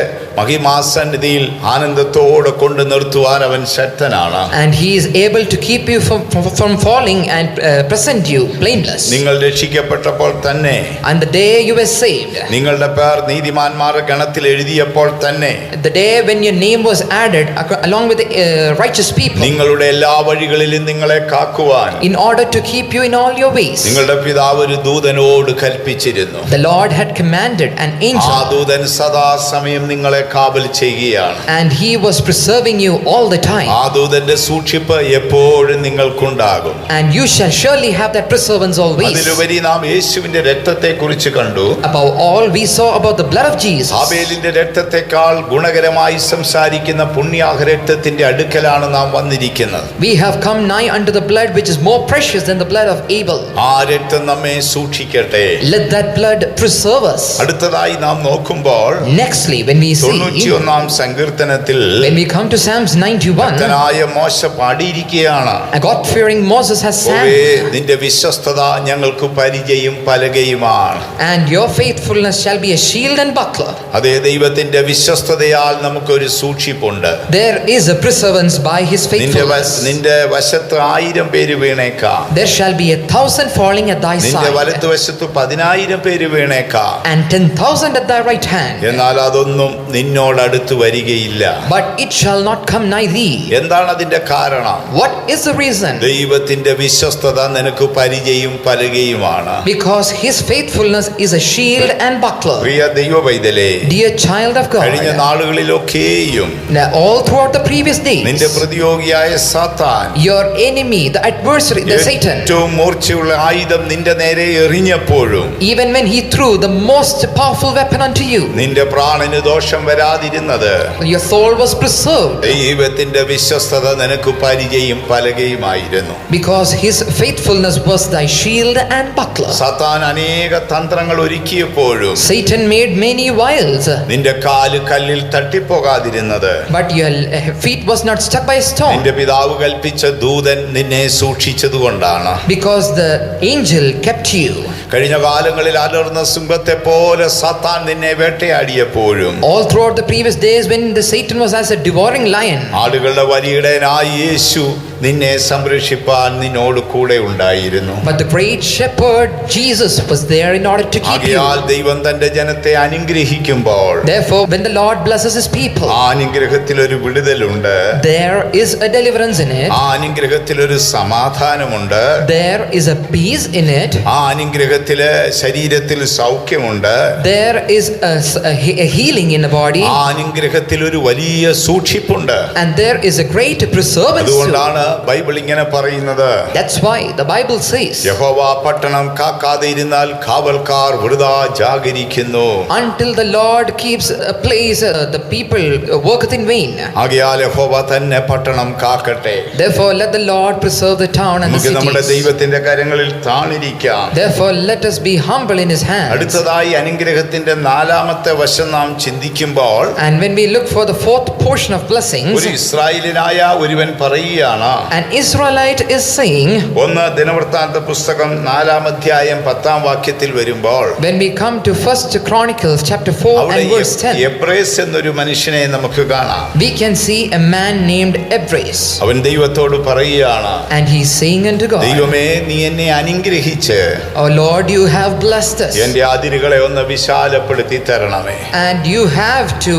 Speaker 1: മഹിമാസന്നിധിയിൽ ആനന്ദത്തോടെ കൊണ്ട് നിർത്തുവാൻ അവൻ ശക്തനാണ്.
Speaker 2: And he is able to keep you from falling and present you blameless.
Speaker 1: നിങ്ങൾ രക്ഷിക്കപ്പെട്ടപ്പോൾ തന്നെ,
Speaker 2: And the day you were saved,
Speaker 1: നിങ്ങളുടെ പേർ നീതിമാന്മാരുടെ ഗണത്തിൽ എഴുതിയപ്പോൾ തന്നെ,
Speaker 2: the day when your name was added along with the righteous people,
Speaker 1: നിങ്ങളുടെ എല്ലാ വഴികളിലും നിങ്ങളെ കാക്കുവാൻ
Speaker 2: in order to keep you in all your ways,
Speaker 1: നിങ്ങളുടെ പിതാവ് ഒരു ദൂതനോട് കൽപ്പിച്ചിരുന്നു.
Speaker 2: the Lord had commanded an
Speaker 1: ആ
Speaker 2: angel,
Speaker 1: ദൂതൻ സദാസമയം നിങ്ങളെ കാവൽ ചെയ്യുകയാണ്.
Speaker 2: and he was preserving you all the time.
Speaker 1: ആ ദൂതന്റെ സൂക്ഷിപ്പ് എപ്പോഴും നിങ്ങൾക്കുണ്ടാകും.
Speaker 2: And you shall surely have that preservance always.
Speaker 1: അതിലുപരി നാം യേശുവിന്റെ രക്തത്തെ കുറിച്ച് കണ്ടു.
Speaker 2: Above all, we saw about the blood of Jesus.
Speaker 1: ഹാബേലിന്റെ രക്തത്തെക്കാൾ ഗുണകരമായി സംസാരിക്കുന്ന പുണ്യാഹ രക്തത്തിന്റെ അടുക്കലാണ് നാം വന്നിരിക്കുന്നത്.
Speaker 2: We have come nigh unto the blood which is more precious than the blood of Abel.
Speaker 1: ആ രക്തം നമ്മെ സൂക്ഷിക്കട്ടെ.
Speaker 2: Let that blood preserve us.
Speaker 1: അടുത്തതായി നാം നോക്കുമ്പോൾ
Speaker 2: Nextly, when we see,
Speaker 1: 91-ാം സങ്കീർത്തനത്തിൽ
Speaker 2: when we come to Psalms 91,
Speaker 1: ഭക്തനായ മോശ പാടിയിരിക്കുകയാണ്.
Speaker 2: a God-fearing Moses has
Speaker 1: ഓവേ,
Speaker 2: sang,
Speaker 1: നിന്റെ വിശ്വസ്തത ഞങ്ങൾക്ക് പരിചയും പലകയുമാണ്.
Speaker 2: and your faithfulness shall be a shield and buckler.
Speaker 1: അതേ, ദൈവത്തിന്റെ വിശ്വസ്തതയാൽ നമുക്കൊരു സൂക്ഷിപ്പുണ്ട്.
Speaker 2: There is a preservance by his faithfulness.
Speaker 1: നിന്റെ വശത്ത് 1000 പേര് വീണേക്കാം,
Speaker 2: There shall be 1,000 falling at thy
Speaker 1: നിന്റെ
Speaker 2: side,
Speaker 1: വലത്തുവശത്ത് 10,000 പേര് വീണേക്കാം,
Speaker 2: and 10,000 at thy right hand,
Speaker 1: എന്നാൽ അതൊന്നും നിന്നോടടുത്ത് വരികയില്ല.
Speaker 2: but it shall not come nigh thee.
Speaker 1: എന്താണ് അതിന്റെ കാരണം?
Speaker 2: What is the reason?
Speaker 1: ദൈവത്തിന്റെ വിശ്വസ്തത നിനക്ക് പരിചയും പലകയുമാണ്.
Speaker 2: Because his faithfulness is a shield and buckler.
Speaker 1: Priya ദൈവവൈതലേ,
Speaker 2: Dear child of
Speaker 1: കഴിഞ്ഞ
Speaker 2: God,
Speaker 1: നാളുകളിലൊക്കെയും
Speaker 2: now all throughout the previous
Speaker 1: നിന്റെ
Speaker 2: days,
Speaker 1: പ്രതിയോഗിയായ സാത്താൻ
Speaker 2: your enemy, the adversary, the Satan,
Speaker 1: ഏറ്റവും മൂർച്ചയുള്ള ആയുധം നിന്റെ നേരെ എറിഞ്ഞപ്പോഴും
Speaker 2: even when he threw the most powerful weapon unto you,
Speaker 1: നിന്റെ പ്രാണന് ദോഷം വരാതിരുന്നത്
Speaker 2: your soul was preserved,
Speaker 1: ദൈവത്തിന്റെ വിശ്വസ്തത നിനക്ക് പരിചയും പലകയുമായിരുന്നു.
Speaker 2: because his faithfulness was thy shield and buckler.
Speaker 1: സാത്താൻ അനേക തന്ത്രങ്ങൾ ഒരുക്കിയപ്പോഴും
Speaker 2: Satan made many wiles,
Speaker 1: നിന്റെ കാല് കല്ലിൽ തട്ടിപ്പോകാതിരുന്നത്
Speaker 2: but your feet was not stuck by a stone,
Speaker 1: നിന്റെ പിതാവ് കൽപ്പിച്ച ദൂതൻ നിന്നെ സൂക്ഷിച്ചതുകൊണ്ടാണ്.
Speaker 2: because the angel kept you.
Speaker 1: കഴിഞ്ഞ കാലങ്ങളിൽ അലർന്ന സിംഹത്തെ പോലെ സാത്താൻ നിന്നെ വേട്ടയാടിയപ്പോഴും
Speaker 2: All throughout the previous days when the Satan was as a devouring lion,
Speaker 1: ആടുകളുടെ വലിയിടയനായ യേശു നിന്നെ സംരക്ഷിപ്പാൻ നിന്നോട് കൂടെ ഉണ്ടായിരുന്നു.
Speaker 2: but the great shepherd Jesus was there in order to keep
Speaker 1: ആകയാൽ
Speaker 2: you.
Speaker 1: ദൈവം തന്റെ ജനത്തെ അനുഗ്രഹിക്കുമ്പോൾ
Speaker 2: Therefore, when the Lord blesses his people,
Speaker 1: ആ അനുഗ്രഹത്തിൽ ഒരു വിടുതലുണ്ട്.
Speaker 2: there is a deliverance in it,
Speaker 1: ആ അനുഗ്രഹത്തിൽ ഒരു സമാധാനമുണ്ട്.
Speaker 2: there is a peace in it,
Speaker 1: ആ അനുഗ്രഹത്തില് ശരീരത്തിൽ സൗഖ്യമുണ്ട്.
Speaker 2: there is a healing in the body,
Speaker 1: ആ അനുഗ്രഹത്തിൽ ഒരു വലിയ സൂക്ഷിപ്പുണ്ട്.
Speaker 2: and there is a great preservance too.
Speaker 1: അതുകൊണ്ടാണ് ബൈബിൾ ഇങ്ങനെ പറയുന്നത്,
Speaker 2: That's why the Bible says,
Speaker 1: യഹോവ പട്ടണം കാക്കാതെ ഇരുന്നാൽ കാവൽക്കാർ വൃഥാ ജാഗരിക്കുന്നു.
Speaker 2: until the Lord keeps a place, the people worketh in vain.
Speaker 1: ആകയാൽ യഹോവ തന്നെ പട്ടണം കാക്കട്ടെ.
Speaker 2: Therefore, let the Lord preserve the town and the
Speaker 1: നമുക്ക് നമ്മുടെ
Speaker 2: cities.
Speaker 1: ദൈവത്തിന്റെ കരങ്ങളിൽ താണിരിക്കാം.
Speaker 2: Therefore, let us be humble in his hands.
Speaker 1: അടുത്തതായി അനുഗ്രഹത്തിന്റെ 4-ാമത്തെ വശം നാം ചിന്തിക്കുമ്പോൾ,
Speaker 2: And when we look for the fourth portion of blessings,
Speaker 1: ഒരു ഇസ്രായേലിനായ ഒരുവൻ പറയുകയാണ്,
Speaker 2: an Israelite is saying,
Speaker 1: ഒന്ന് ദിനവൃത്താന്ത പുസ്തകം 4-ാം അധ്യായം 10-ാം വാക്യത്തിൽ വരുമ്പോൾ,
Speaker 2: when we come to 1 Chronicles chapter 4
Speaker 1: അവിടെ
Speaker 2: and verse 10,
Speaker 1: എബ്രേസ് എന്നൊരു മനുഷ്യനെ നമുക്ക് കാണാം.
Speaker 2: we can see a man named Ebres,
Speaker 1: അവൻ ദൈവത്തോട് പറയുകയാണ്,
Speaker 2: and he's saying unto God,
Speaker 1: ദൈവമേ, നീ എന്നെ അനുഗ്രഹിച്ച്
Speaker 2: "O Lord, Lord, you have blessed us.
Speaker 1: എന്റെ അതിരുകളെ ഒന്ന് വിശാലപ്പെടുത്തി തരണമേ.
Speaker 2: And you have to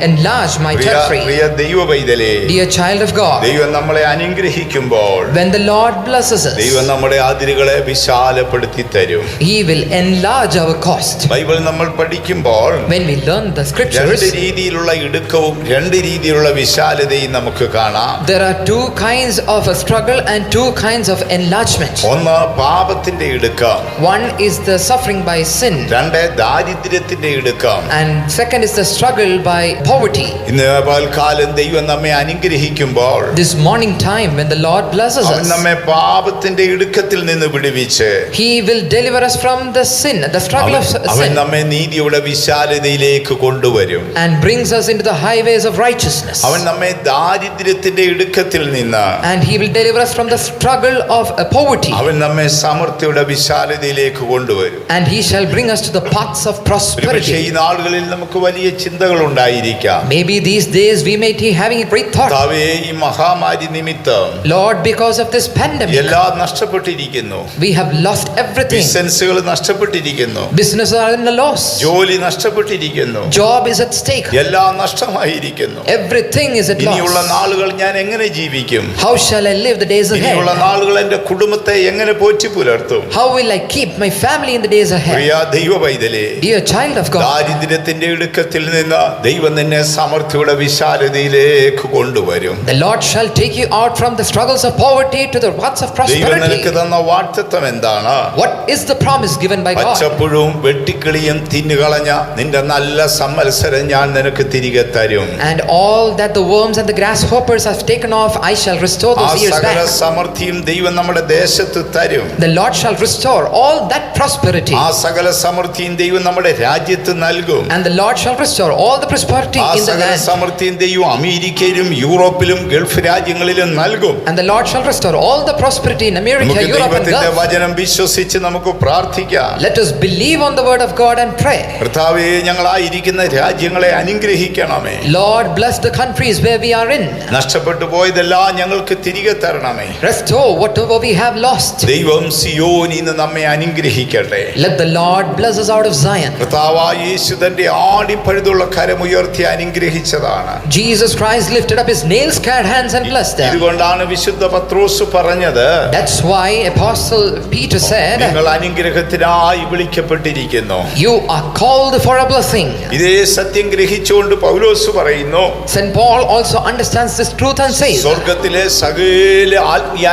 Speaker 2: enlarge my territory.
Speaker 1: പ്രിയ ദൈവ പൈതലേ,
Speaker 2: Dear child of God,
Speaker 1: ദൈവം നമ്മളെ അനുഗ്രഹിക്കുമ്പോൾ
Speaker 2: when the Lord blesses us,
Speaker 1: ദൈവം നമ്മുടെ അതിരുകളെ വിശാലപ്പെടുത്തി തരും.
Speaker 2: He will enlarge our cost.
Speaker 1: Bible നമ്മൾ പഠിക്കുമ്പോൾ
Speaker 2: When we learn the
Speaker 1: രണ്ട്
Speaker 2: scriptures,
Speaker 1: രീതിയിലുള്ള ഇടുക്കവും രണ്ട് രീതിയിലുള്ള വിശാലതയും നമുക്ക് കാണാം.
Speaker 2: there are two kinds of a struggle and two kinds of enlargement.
Speaker 1: ഒന്ന് പാപത്തിന്റെ ഇടുക്കം,
Speaker 2: One is the suffering by sin,
Speaker 1: രണ്ട് ദാരിദ്ര്യത്തിന്റെ ഇടുക്കം.
Speaker 2: and second is the struggle by poverty.
Speaker 1: ഇന്ന് പൽക്കാലം ദൈവം നമ്മെ അനുഗ്രഹിക്കുമ്പോൾ
Speaker 2: This morning time when the Lord blesses
Speaker 1: അവൻ
Speaker 2: us,
Speaker 1: നമ്മെ പാപത്തിന്റെ ഇടുക്കത്തിൽ നിന്ന് വിടുവിച്ച്
Speaker 2: He will deliver us from the sin, the struggle of
Speaker 1: അവൻ
Speaker 2: sin,
Speaker 1: നമ്മെ നീതിയുടെ വിശാലതയിലേക്ക് കൊണ്ടുവരും.
Speaker 2: and brings us into the highways of righteousness.
Speaker 1: അവൻ നമ്മെ ദാരിദ്ര്യത്തിന്റെ ഇടുക്കത്തിൽ നിന്ന്
Speaker 2: And He will deliver us from the struggle of poverty.
Speaker 1: അവൻ നമ്മെ സമൃദ്ധിയുടെ വിശാലതയിലേക്ക് കൊണ്ടുവരും.
Speaker 2: And He shall bring us to the paths of
Speaker 1: പക്ഷേ
Speaker 2: prosperity.
Speaker 1: ഈ നാളുകളിൽ നമുക്ക് വലിയ ചിന്തകൾ ഉണ്ടായിരിക്കാം.
Speaker 2: Maybe these days we may be having a great thought.
Speaker 1: കർത്താവേ, ഈ മഹാമാരി നിമിത്തം
Speaker 2: Lord, because of this pandemic,
Speaker 1: എല്ലാം നഷ്ടപ്പെട്ടിരിക്കുന്നു.
Speaker 2: we have lost everything.
Speaker 1: ബിസിനസ്സുകൾ നഷ്ടപ്പെട്ടിരിക്കുന്നു.
Speaker 2: Businesses are in the loss.
Speaker 1: ജോലി നഷ്ടപ്പെട്ടിരിക്കുന്നു.
Speaker 2: Job is at stake.
Speaker 1: എല്ലാം നഷ്ടമായിരിക്കുന്നു.
Speaker 2: Everything is at
Speaker 1: ഇനിയുള്ള
Speaker 2: loss.
Speaker 1: നാളുകൾ ഞാൻ എങ്ങനെ ജീവിക്കും?
Speaker 2: How shall I live the days
Speaker 1: ഇനിയുള്ള
Speaker 2: ahead?
Speaker 1: നാളുകൾ എന്റെ കുടുംബത്തെ എങ്ങനെ Potti പുലർത്തും?
Speaker 2: How will I keep my family in the days ahead?
Speaker 1: പ്രിയ ദൈവ പൈതലേ,
Speaker 2: Dear child of God,
Speaker 1: ദാരിദ്ര്യത്തിന്റെ ഇടുക്കത്തിൽ നിന്ന് ദൈവം നിന്നെ സമൃദ്ധിയുടെ വിശാലതയിലേക്ക് കൊണ്ടുവരും.
Speaker 2: the Lord shall take you out from the struggles of poverty to the paths of
Speaker 1: ദൈവം നിനക്ക്
Speaker 2: prosperity.
Speaker 1: തന്ന വാഗ്ദത്തം എന്താണ്?
Speaker 2: What is the promise given by God?
Speaker 1: പച്ചപ്പുഴുവും വെട്ടിക്കിളിയും തിന്നുകളഞ്ഞ നിന്റെ നല്ല സമ്മത്സരം ഞാൻ നിനക്ക് തിരികെ തരും.
Speaker 2: And all that the worms and the grasshoppers have taken off, I shall restore
Speaker 1: ആ
Speaker 2: those years
Speaker 1: സകല
Speaker 2: back.
Speaker 1: സമൃദ്ധിയും ദൈവം നമ്മുടെ ദേശത്ത് തരും.
Speaker 2: The Lord shall restore all that prosperity.
Speaker 1: ആ സകല സമൃദ്ധിയും ദൈവം നമ്മുടെ രാജ്യത്ത് നൽകും.
Speaker 2: And the Lord shall restore all the prosperity
Speaker 1: ആ
Speaker 2: in the
Speaker 1: സകല
Speaker 2: land.
Speaker 1: സമൃദ്ധിയും ദൈവം അമേരിക്കയിലും യൂറോപ്പിലും ഗൾഫ് രാജ്യങ്ങളിലും നൽകും.
Speaker 2: And the Lord shall restore all the prosperity in America,
Speaker 1: നമുക്ക്
Speaker 2: Europe and
Speaker 1: ദൈവത്തിന്റെ
Speaker 2: Gulf.
Speaker 1: വചനം വിശ്വസിച്ച് നമുക്ക് പ്രാർത്ഥിക്കാം.
Speaker 2: Let us believe on the word of God and pray.
Speaker 1: കർത്താവേ, ഞങ്ങളായിരിക്കുന്ന രാജ്യങ്ങളെ അനുഗ്രഹിക്കണമേ.
Speaker 2: Lord, bless the countries where we are in.
Speaker 1: നഷ്ടപ്പെട്ടു പോയതെല്ലാം ഞങ്ങൾക്ക് തിരികെ തരണമേ.
Speaker 2: Restore whatever we have lost.
Speaker 1: ദൈവം സിയോനിൽ നിന്ന് നമ്മെ അനുഗ്രഹിക്കട്ടെ.
Speaker 2: Let the Lord bless us out of Zion.
Speaker 1: കർത്താവായ യേശു തന്റെ ആടിപ്പഴുതുള്ള കരമുയർത്തി അനുഗ്രഹിച്ചതാണ്.
Speaker 2: Jesus Christ lifted up His nail-scarred hands and blessed them.
Speaker 1: ഇതുകൊണ്ടാണ് വിശുദ്ധ പത്രോസ് പറഞ്ഞത്,
Speaker 2: That's why Apostle Peter said,
Speaker 1: നിങ്ങൾ അനുഗ്രഹത്തിനായി വിളിക്കപ്പെട്ടിരിക്കുന്നു.
Speaker 2: you are called for a blessing.
Speaker 1: ഇതേ സത്യം ഗ്രഹിച്ചുകൊണ്ട് പൗലോസ് പറയുന്നു,
Speaker 2: St. Paul also understands this truth and says,
Speaker 1: സ്വർഗത്തിലെ സകല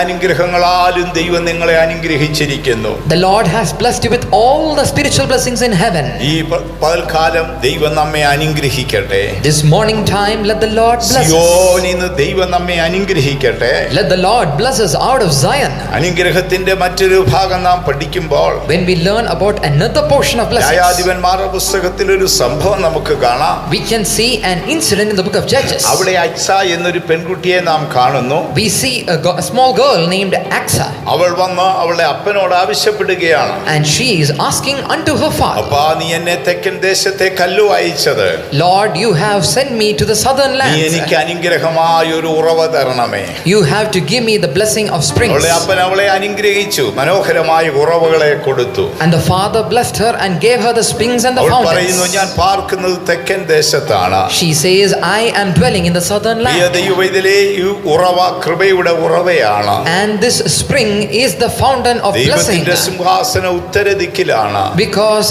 Speaker 1: ആത്മീയാനുഗ്രഹങ്ങളാലും ദൈവം നിങ്ങളെ അനുഗ്രഹിച്ചിരിക്കുന്നു.
Speaker 2: the Lord has blessed you with all the spiritual blessings in heaven.
Speaker 1: ഈ പകൽക്കാലം ദൈവം നമ്മെ അനുഗ്രഹിക്കട്ടെ.
Speaker 2: This morning time, let the Lord bless us.
Speaker 1: സിയോനിൽ നിന്ന് ദൈവം നമ്മെ അനുഗ്രഹിക്കട്ടെ.
Speaker 2: Let the Lord bless us out of Zion.
Speaker 1: അനുഗ്രഹത്തിന്റെ മറ്റൊരു ഭാഗം നാം പഠിക്കുമ്പോൾ
Speaker 2: When we learn about another portion of blessings,
Speaker 1: ന്യായാധിപന്മാരുടെ പുസ്തകത്തിൽ ഒരു സംഭവം നമുക്ക് കാണാം.
Speaker 2: we can see an incident in the book of Judges.
Speaker 1: അവിടെ അക്സ എന്നൊരു പെൺകുട്ടിയെ നാം കാണുന്നു.
Speaker 2: We see a small girl named Aksa,
Speaker 1: അവൾ വന്ന് അവളുടെ അപ്പനോട് ആവശ്യപ്പെടുകയാണ്,
Speaker 2: and she is asking unto her father,
Speaker 1: അപ്പാ, നീ എന്നെ തെക്കൻ ദേശത്തെ കല്ലു അയച്ചത്,
Speaker 2: Lord, you have sent me to the southern
Speaker 1: നീ
Speaker 2: lands.
Speaker 1: എനിക്ക് അനുഗ്രഹമായ ഒരു ഉറവ തരണമേ.
Speaker 2: You have to give me the blessing of springs.
Speaker 1: അവളുടെ അപ്പൻ അവളെ അനുഗ്രഹിച്ചു, മനോഹരമായ ഉറവുകളെ കൊടുത്തു.
Speaker 2: And the father blessed her and gave her the springs and the
Speaker 1: അവൾ പറയുന്നു,
Speaker 2: fountains.
Speaker 1: ഞാൻ പാർക്കുന്നത് തെക്കൻ ദേശത്താണ്.
Speaker 2: She says, I am dwelling in the southern
Speaker 1: Priya
Speaker 2: land.
Speaker 1: ദൈവവേദലേ, ഈ ഉറവ കൃപയുടെ ഉറവയാണ്.
Speaker 2: And this spring is the fountain of blessing.
Speaker 1: ദൈവത്തിന്റെ സിംഹാസനം ഉത്തരദിക്കിലാണ്.
Speaker 2: Because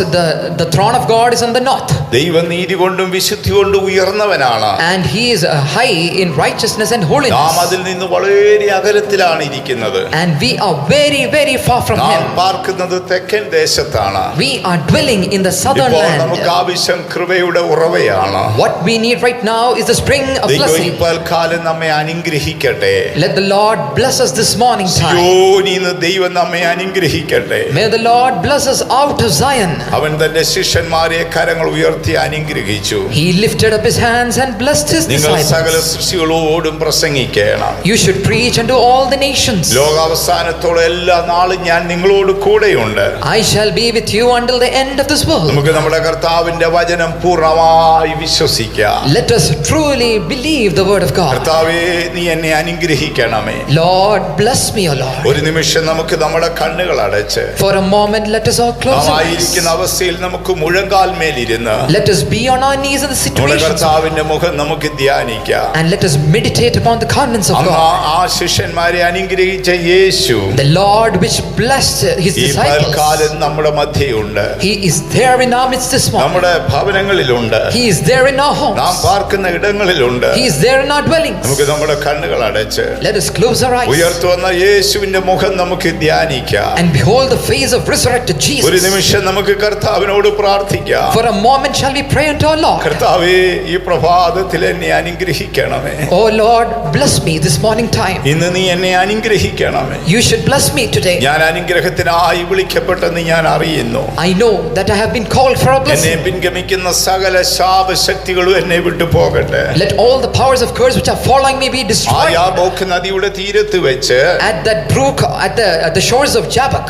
Speaker 2: the throne of God is on the north.
Speaker 1: ദൈവം നീതി കൊണ്ടും വിശുദ്ധി കൊണ്ടും ഉയർന്നവനാണ്.
Speaker 2: And He is high in righteousness and holiness.
Speaker 1: നാം അതിൽ നിന്ന് വളരെ അകലത്തിലാണ് ഇരിക്കുന്നത്.
Speaker 2: And we are very, very far from
Speaker 1: നാം
Speaker 2: Him.
Speaker 1: പാർക്കുന്നത് തെക്കൻ ദേശത്താണ്.
Speaker 2: We are dwelling in the southern
Speaker 1: ഇപ്പോൾ നമുക്ക്
Speaker 2: land.
Speaker 1: ആവശ്യം കൃപയുടെ ഉറവയാണ്.
Speaker 2: What we need right now is the spring of
Speaker 1: ദൈവം
Speaker 2: blessing.
Speaker 1: ഇപ്പോൾ കാലം നമ്മെ അനുഗ്രഹിക്കട്ടെ.
Speaker 2: Let the Lord bless us this morning time.
Speaker 1: സിയോനിൽ നിന്ന് ദൈവം നമ്മെ അനുഗ്രഹിക്കട്ടെ.
Speaker 2: May the Lord bless us out of Zion.
Speaker 1: അവൻ തന്റെ ശിഷ്യന്മാരെ കരങ്ങൾ ഉയർത്തി അനുഗ്രഹിച്ചു.
Speaker 2: He lifted up His hands and blessed His
Speaker 1: നിങ്ങൾ സകല
Speaker 2: disciples.
Speaker 1: സൃഷ്ടികളോടും പ്രസംഗിക്കണം.
Speaker 2: You should preach unto all the nations.
Speaker 1: ലോകാവസാനത്തോളം എല്ലാ നാളും ഞാൻ നിങ്ങളോട് കൂടെയുണ്ട്. ഉണ്ട്.
Speaker 2: I shall be with you until the end of this world.
Speaker 1: നമുക്ക് നമ്മുടെ കർത്താവിന്റെ വചനം പൂർണ്ണമായി വിശ്വസിക്കാം.
Speaker 2: Let us truly believe the word of God.
Speaker 1: കർത്താവേ, നീ എന്നെ അനുഗ്രഹിക്കണമേ.
Speaker 2: Lord, bless me, O Lord.
Speaker 1: ഒരു നിമിഷം നമുക്ക് നമ്മുടെ കണ്ണുകൾ അടച്ച്
Speaker 2: For a moment, let us all close our eyes.
Speaker 1: ആയിരിക്കുന്ന അവസ്ഥയിൽ നമുക്ക് മുഴങ്കാൽ മേലിരുന്ന്
Speaker 2: Let us be on our knees in the
Speaker 1: നമ്മുടെ
Speaker 2: situation.
Speaker 1: കർത്താവിന്റെ മുഖം നമുക്ക് ധ്യാനിക്കാം.
Speaker 2: And let us meditate upon the countenance of
Speaker 1: അന്ന്
Speaker 2: God.
Speaker 1: ആ ശിഷ്യന്മാരെ അനുഗ്രഹിച്ച യേശു
Speaker 2: The Lord which blessed his
Speaker 1: ഈ
Speaker 2: disciples.
Speaker 1: പൽക്കാലം നമ്മുടെ മധ്യയുണ്ട്.
Speaker 2: He is there in our midst this morning.
Speaker 1: നമ്മുടെ ഭവനങ്ങളിലുണ്ട്.
Speaker 2: He is there in our
Speaker 1: നാം
Speaker 2: homes.
Speaker 1: പാർക്കുന്ന ഇടങ്ങളിലുണ്ട്.
Speaker 2: He is there in our dwellings.
Speaker 1: നമുക്ക് നമ്മുടെ കണ്ണുകൾ അടച്ച്
Speaker 2: Let us close our eyes
Speaker 1: ഉയർത്തുവന്ന യേശുവിന്റെ മുഖം നമുക്ക് ധ്യാനിക്കാം.
Speaker 2: and behold the face of resurrected
Speaker 1: ഒരു
Speaker 2: Jesus.
Speaker 1: നിമിഷം നമുക്ക് കർത്താവിനോട് പ്രാർത്ഥിക്കാം.
Speaker 2: For a moment shall we pray unto our Lord.
Speaker 1: കർത്താവേ, ഈ പ്രഭാതത്തിൽ എന്നെ അനുഗ്രഹിക്കണമേ.
Speaker 2: Oh Lord, bless me this morning time.
Speaker 1: ഇന്ന് നീ എന്നെ അനുഗ്രഹിക്കണമേ.
Speaker 2: You should bless me today.
Speaker 1: ഞാൻ അനുഗ്രഹത്തിനായി വിളിക്കപ്പെട്ടെന്ന് ഞാൻ അറിയുന്നു.
Speaker 2: I know that I have been called for a
Speaker 1: എന്നെ
Speaker 2: blessing.
Speaker 1: പിൻഗമിക്കുന്ന സകല ശാപശക്തികളും എന്നെ വിട്ടു പോകട്ടെ.
Speaker 2: Let all the powers of curse which are following me be
Speaker 1: ആ
Speaker 2: destroyed.
Speaker 1: യാബോക്ക് നദിയുടെ തീരത്ത് വെച്ച്
Speaker 2: At that brook, at the shores of Jabbok,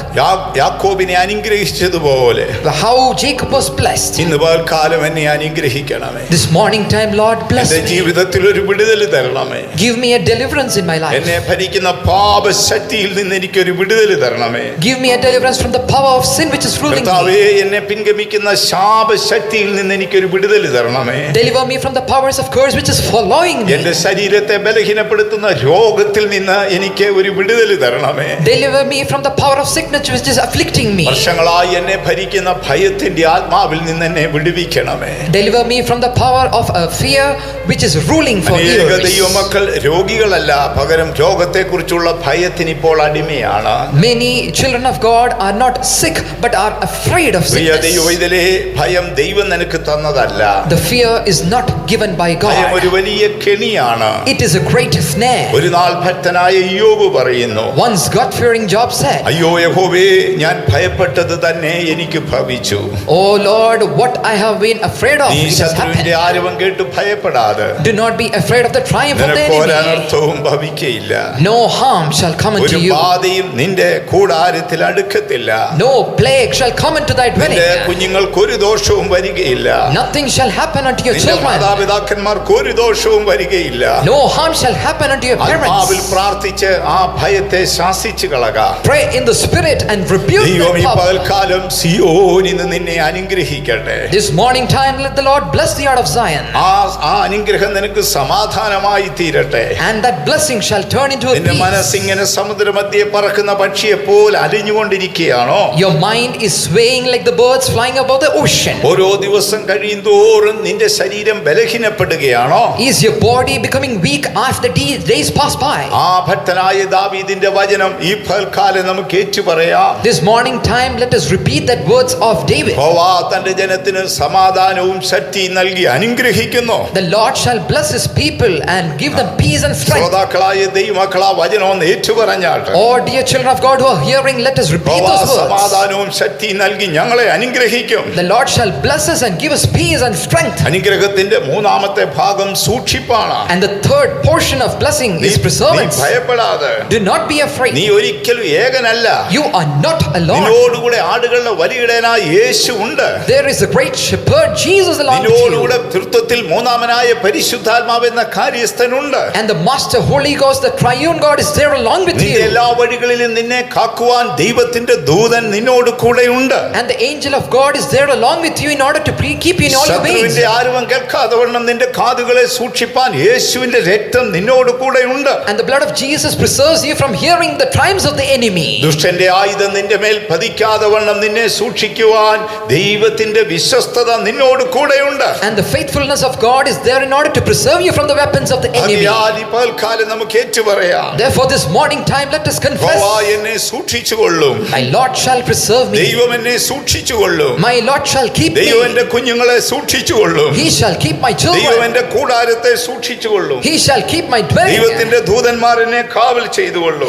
Speaker 1: യാക്കോബിനെ അനുഗ്രഹിച്ചതുപോലെ
Speaker 2: how Jacob was blessed.
Speaker 1: ഇന്ന് പകൽക്കാലം എന്നെ അനുഗ്രഹിക്കണമേ.
Speaker 2: This morning time, Lord, bless
Speaker 1: എന്റെ
Speaker 2: me.
Speaker 1: ജീവിതത്തിൽ ഒരു വിടുതൽ തരണമേ.
Speaker 2: Give me a deliverance in my life.
Speaker 1: എന്നെ ഭരിക്കുന്ന പാപശക്തിയിൽ നിന്ന് എനിക്കൊരു വിടുതൽ തരണമേ.
Speaker 2: Give me a deliverance from the power of sin which is ruling
Speaker 1: കർത്താവേ,
Speaker 2: me.
Speaker 1: എന്നെ പിൻഗമിക്കുന്ന ശാപശക്തിയിൽ നിന്ന് എനിക്കൊരു വിടുതൽ തരണമേ.
Speaker 2: Deliver me from the powers of curse which is following me.
Speaker 1: എന്റെ ശരീരത്തെ ബലഹീനപ്പെടുത്തുന്ന രോഗത്തിൽ നിന്ന് എനിക്ക് ഒരു വിടുതൽ തരണമേ.
Speaker 2: Deliver me from the power of sickness which is afflicting me.
Speaker 1: വർഷങ്ങളായി എന്നെ ഭരിക്കുന്ന ഭയത്തിന്റെ ആത്മാവിൽ നിന്ന് എന്നെ വിടുവിക്കണമേ.
Speaker 2: Deliver me from the power of fear which is ruling for
Speaker 1: അനേക
Speaker 2: years.
Speaker 1: ദൈവമക്കൾ രോഗികളല്ല, പകരം രോഗത്തെക്കുറിച്ചുള്ള ഭയത്തിന് ഇപ്പോൾ അടിമയാണ്.
Speaker 2: Many children of God are not sick but are afraid of
Speaker 1: Priya
Speaker 2: sickness.
Speaker 1: ദൈവവേദലേ, ഭയം ദൈവം നിനക്ക് തന്നതല്ല.
Speaker 2: The fear is not given by
Speaker 1: ഭയം
Speaker 2: God.
Speaker 1: ഒരു വലിയ കെണിയാണ്.
Speaker 2: It is a great snare.
Speaker 1: ഒരു നാൾ ഭക്തനായ യോബ് പറയുന്നു,
Speaker 2: Once God-fearing Job said,
Speaker 1: അയ്യോ യഹോവേ, ഞാൻ ഭയപ്പെട്ടത് തന്നെ എനിക്ക് ഭവിച്ചു.
Speaker 2: Oh Lord, what I have been afraid of,
Speaker 1: നീ
Speaker 2: it has
Speaker 1: ശത്രുവിന്റെ
Speaker 2: happened.
Speaker 1: ആരവം കേട്ട് ഭയപ്പെടാതെ.
Speaker 2: Do not be afraid of the triumph of the
Speaker 1: നിനക്ക്
Speaker 2: enemy.
Speaker 1: ഒരനർത്ഥവും ഭവിക്കയില്ല.
Speaker 2: No harm shall come
Speaker 1: ഒരു
Speaker 2: unto you.
Speaker 1: ബാധയും നിന്റെ കൂടാരത്തിൽ അടുക്കത്തില്ല.
Speaker 2: No plague shall come into thy dwelling.
Speaker 1: നിന്റെ കുഞ്ഞുങ്ങൾക്ക് ഒരു ദോഷവും വരികയില്ല.
Speaker 2: Nothing shall happen unto your
Speaker 1: നിന്റെ
Speaker 2: children.
Speaker 1: മാതാപിതാക്കന്മാർക്ക് ഒരു ദോഷവും വരികയില്ല.
Speaker 2: No harm shall happen unto your
Speaker 1: ആത്മാവിൽ
Speaker 2: parents.
Speaker 1: പ്രാർത്ഥിച്ച് ആ ഭയത്തെ ശാസിച്ചു കളക.
Speaker 2: Pray in the spirit and rebuke
Speaker 1: ദൈവം ഈ
Speaker 2: the power.
Speaker 1: പകൽക്കാലം സിയോനിൽ നിന്ന് നിന്നെ അനുഗ്രഹിക്കട്ടെ.
Speaker 2: This morning time let the Lord bless thee out of Zion.
Speaker 1: ആ അനുഗ്രഹം നിനക്ക് സമാധാനമായി തീരട്ടെ.
Speaker 2: And that blessing shall turn into a
Speaker 1: നിന്റെ
Speaker 2: peace.
Speaker 1: മനസ്സിങ്ങനെ സമുദ്രമധ്യേ പറക്കുന്ന പക്ഷിയെ പോലെ അലിഞ്ഞുകൊണ്ടിരിക്കുകയാണോ?
Speaker 2: Your mind is swaying like the birds flying above the ocean.
Speaker 1: ഓരോ ദിവസം കഴിയുന്തോറും നിന്റെ ശരീരം ബലഹീനപ്പെടുകയാണോ?
Speaker 2: Is your body becoming weak after days pass by?
Speaker 1: ആ ഭക്തനായ ദാവീദിന്റെ വചനം ഈ പകൽക്കാലം നമുക്ക് ഏറ്റുപറയാം.
Speaker 2: This morning time let us repeat that words of David.
Speaker 1: യഹോവ തന്റെ ജനത്തിന് സമാധാനവും ശക്തിയും നൽകി അനുഗ്രഹിക്കുന്നു.
Speaker 2: The Lord shall bless his people and give them peace and strength.
Speaker 1: ശ്രോതാക്കളായ ദൈവമക്കളാ വചനം ഒന്ന് ഏറ്റുപറഞ്ഞാട്ടെ.
Speaker 2: Oh dear children of God who are hearing, let us repeat
Speaker 1: യഹോവ
Speaker 2: those words.
Speaker 1: സമാധാനവും ശക്തിയും നൽകി ഞങ്ങളെ അനുഗ്രഹിക്കും.
Speaker 2: The Lord shall bless us and give us peace and strength.
Speaker 1: അനുഗ്രഹത്തിന്റെ മൂന്നാമത്തെ ഭാഗം സൂക്ഷിപ്പാണ്.
Speaker 2: And the third portion of blessing is
Speaker 1: നീ
Speaker 2: preservance.
Speaker 1: ഭയപ്പെടാതെ.
Speaker 2: Do not be afraid.
Speaker 1: നീ ഒരിക്കലും ഏകനല്ല.
Speaker 2: You are not alone.
Speaker 1: നിന്നോടുകൂടെ ആടുകളുടെ വലിയിടയനായ യേശു ഉണ്ട്.
Speaker 2: There is a great shepherd, Jesus, along with you.
Speaker 1: നിന്നോടുകൂടെ തൃത്വത്തിൽ മൂന്നാമനായ പരിശുദ്ധാത്മാവ് എന്ന കാര്യസ്ഥനുണ്ട്.
Speaker 2: And the Master Holy Ghost, the Triune God, is there along with
Speaker 1: നിന്റെ
Speaker 2: you.
Speaker 1: എല്ലാ വഴികളിലും നിന്നെ കാക്കുവാൻ ദൈവത്തിന്റെ ദൂതൻ നിന്നോട് കൂടെയുണ്ട്.
Speaker 2: And the angel of God is there along with you in order to keep you in all your ways.
Speaker 1: ശത്രുവിന്റെ ആരവം കേൾക്കാതെ വണ്ണം നിന്റെ കാതുകളെ സൂക്ഷിപ്പാൻ യേശുവിന്റെ രക്തം നിന്നോട് കൂടെയുണ്ട്.
Speaker 2: And the blood of Jesus preserves you from hearing the triumphs of the enemy.
Speaker 1: ദുഷ്ടന്റെ ആയുധം നിന്റെ മേൽ പതിക്കാതെ വണ്ണം നിന്നെ സൂക്ഷിക്കുവാൻ ദൈവത്തിന്റെ വിശ്വസ്തത നിന്നോട് കൂടെയുണ്ട്.
Speaker 2: And the faithfulness of God is there in order to preserve you from the weapons of the enemy.
Speaker 1: അതിനാൽ ഈ പകൽക്കാലം നമുക്ക് ഏറ്റുപറയാം.
Speaker 2: Therefore this morning time let us confess.
Speaker 1: യഹോവ എന്നെ സൂക്ഷിച്ചുകൊള്ളും.
Speaker 2: My Lord shall preserve me.
Speaker 1: ദൈവം എന്നെ സൂക്ഷിച്ചുകൊള്ളും.
Speaker 2: My Lord shall keep
Speaker 1: ദൈവം
Speaker 2: me.
Speaker 1: എന്റെ കുഞ്ഞുങ്ങളെ സൂക്ഷിച്ചുകൊള്ളും.
Speaker 2: He shall keep my my
Speaker 1: ദൈവം
Speaker 2: children.
Speaker 1: എന്റെ കൂടാരത്തെ സൂക്ഷിച്ചുകൊള്ളും.
Speaker 2: He shall keep my dwelling.
Speaker 1: ദൈവത്തിന്റെ ദൂതന്മാർ എന്നെ കാവൽ ചെയ്തുകൊള്ളും.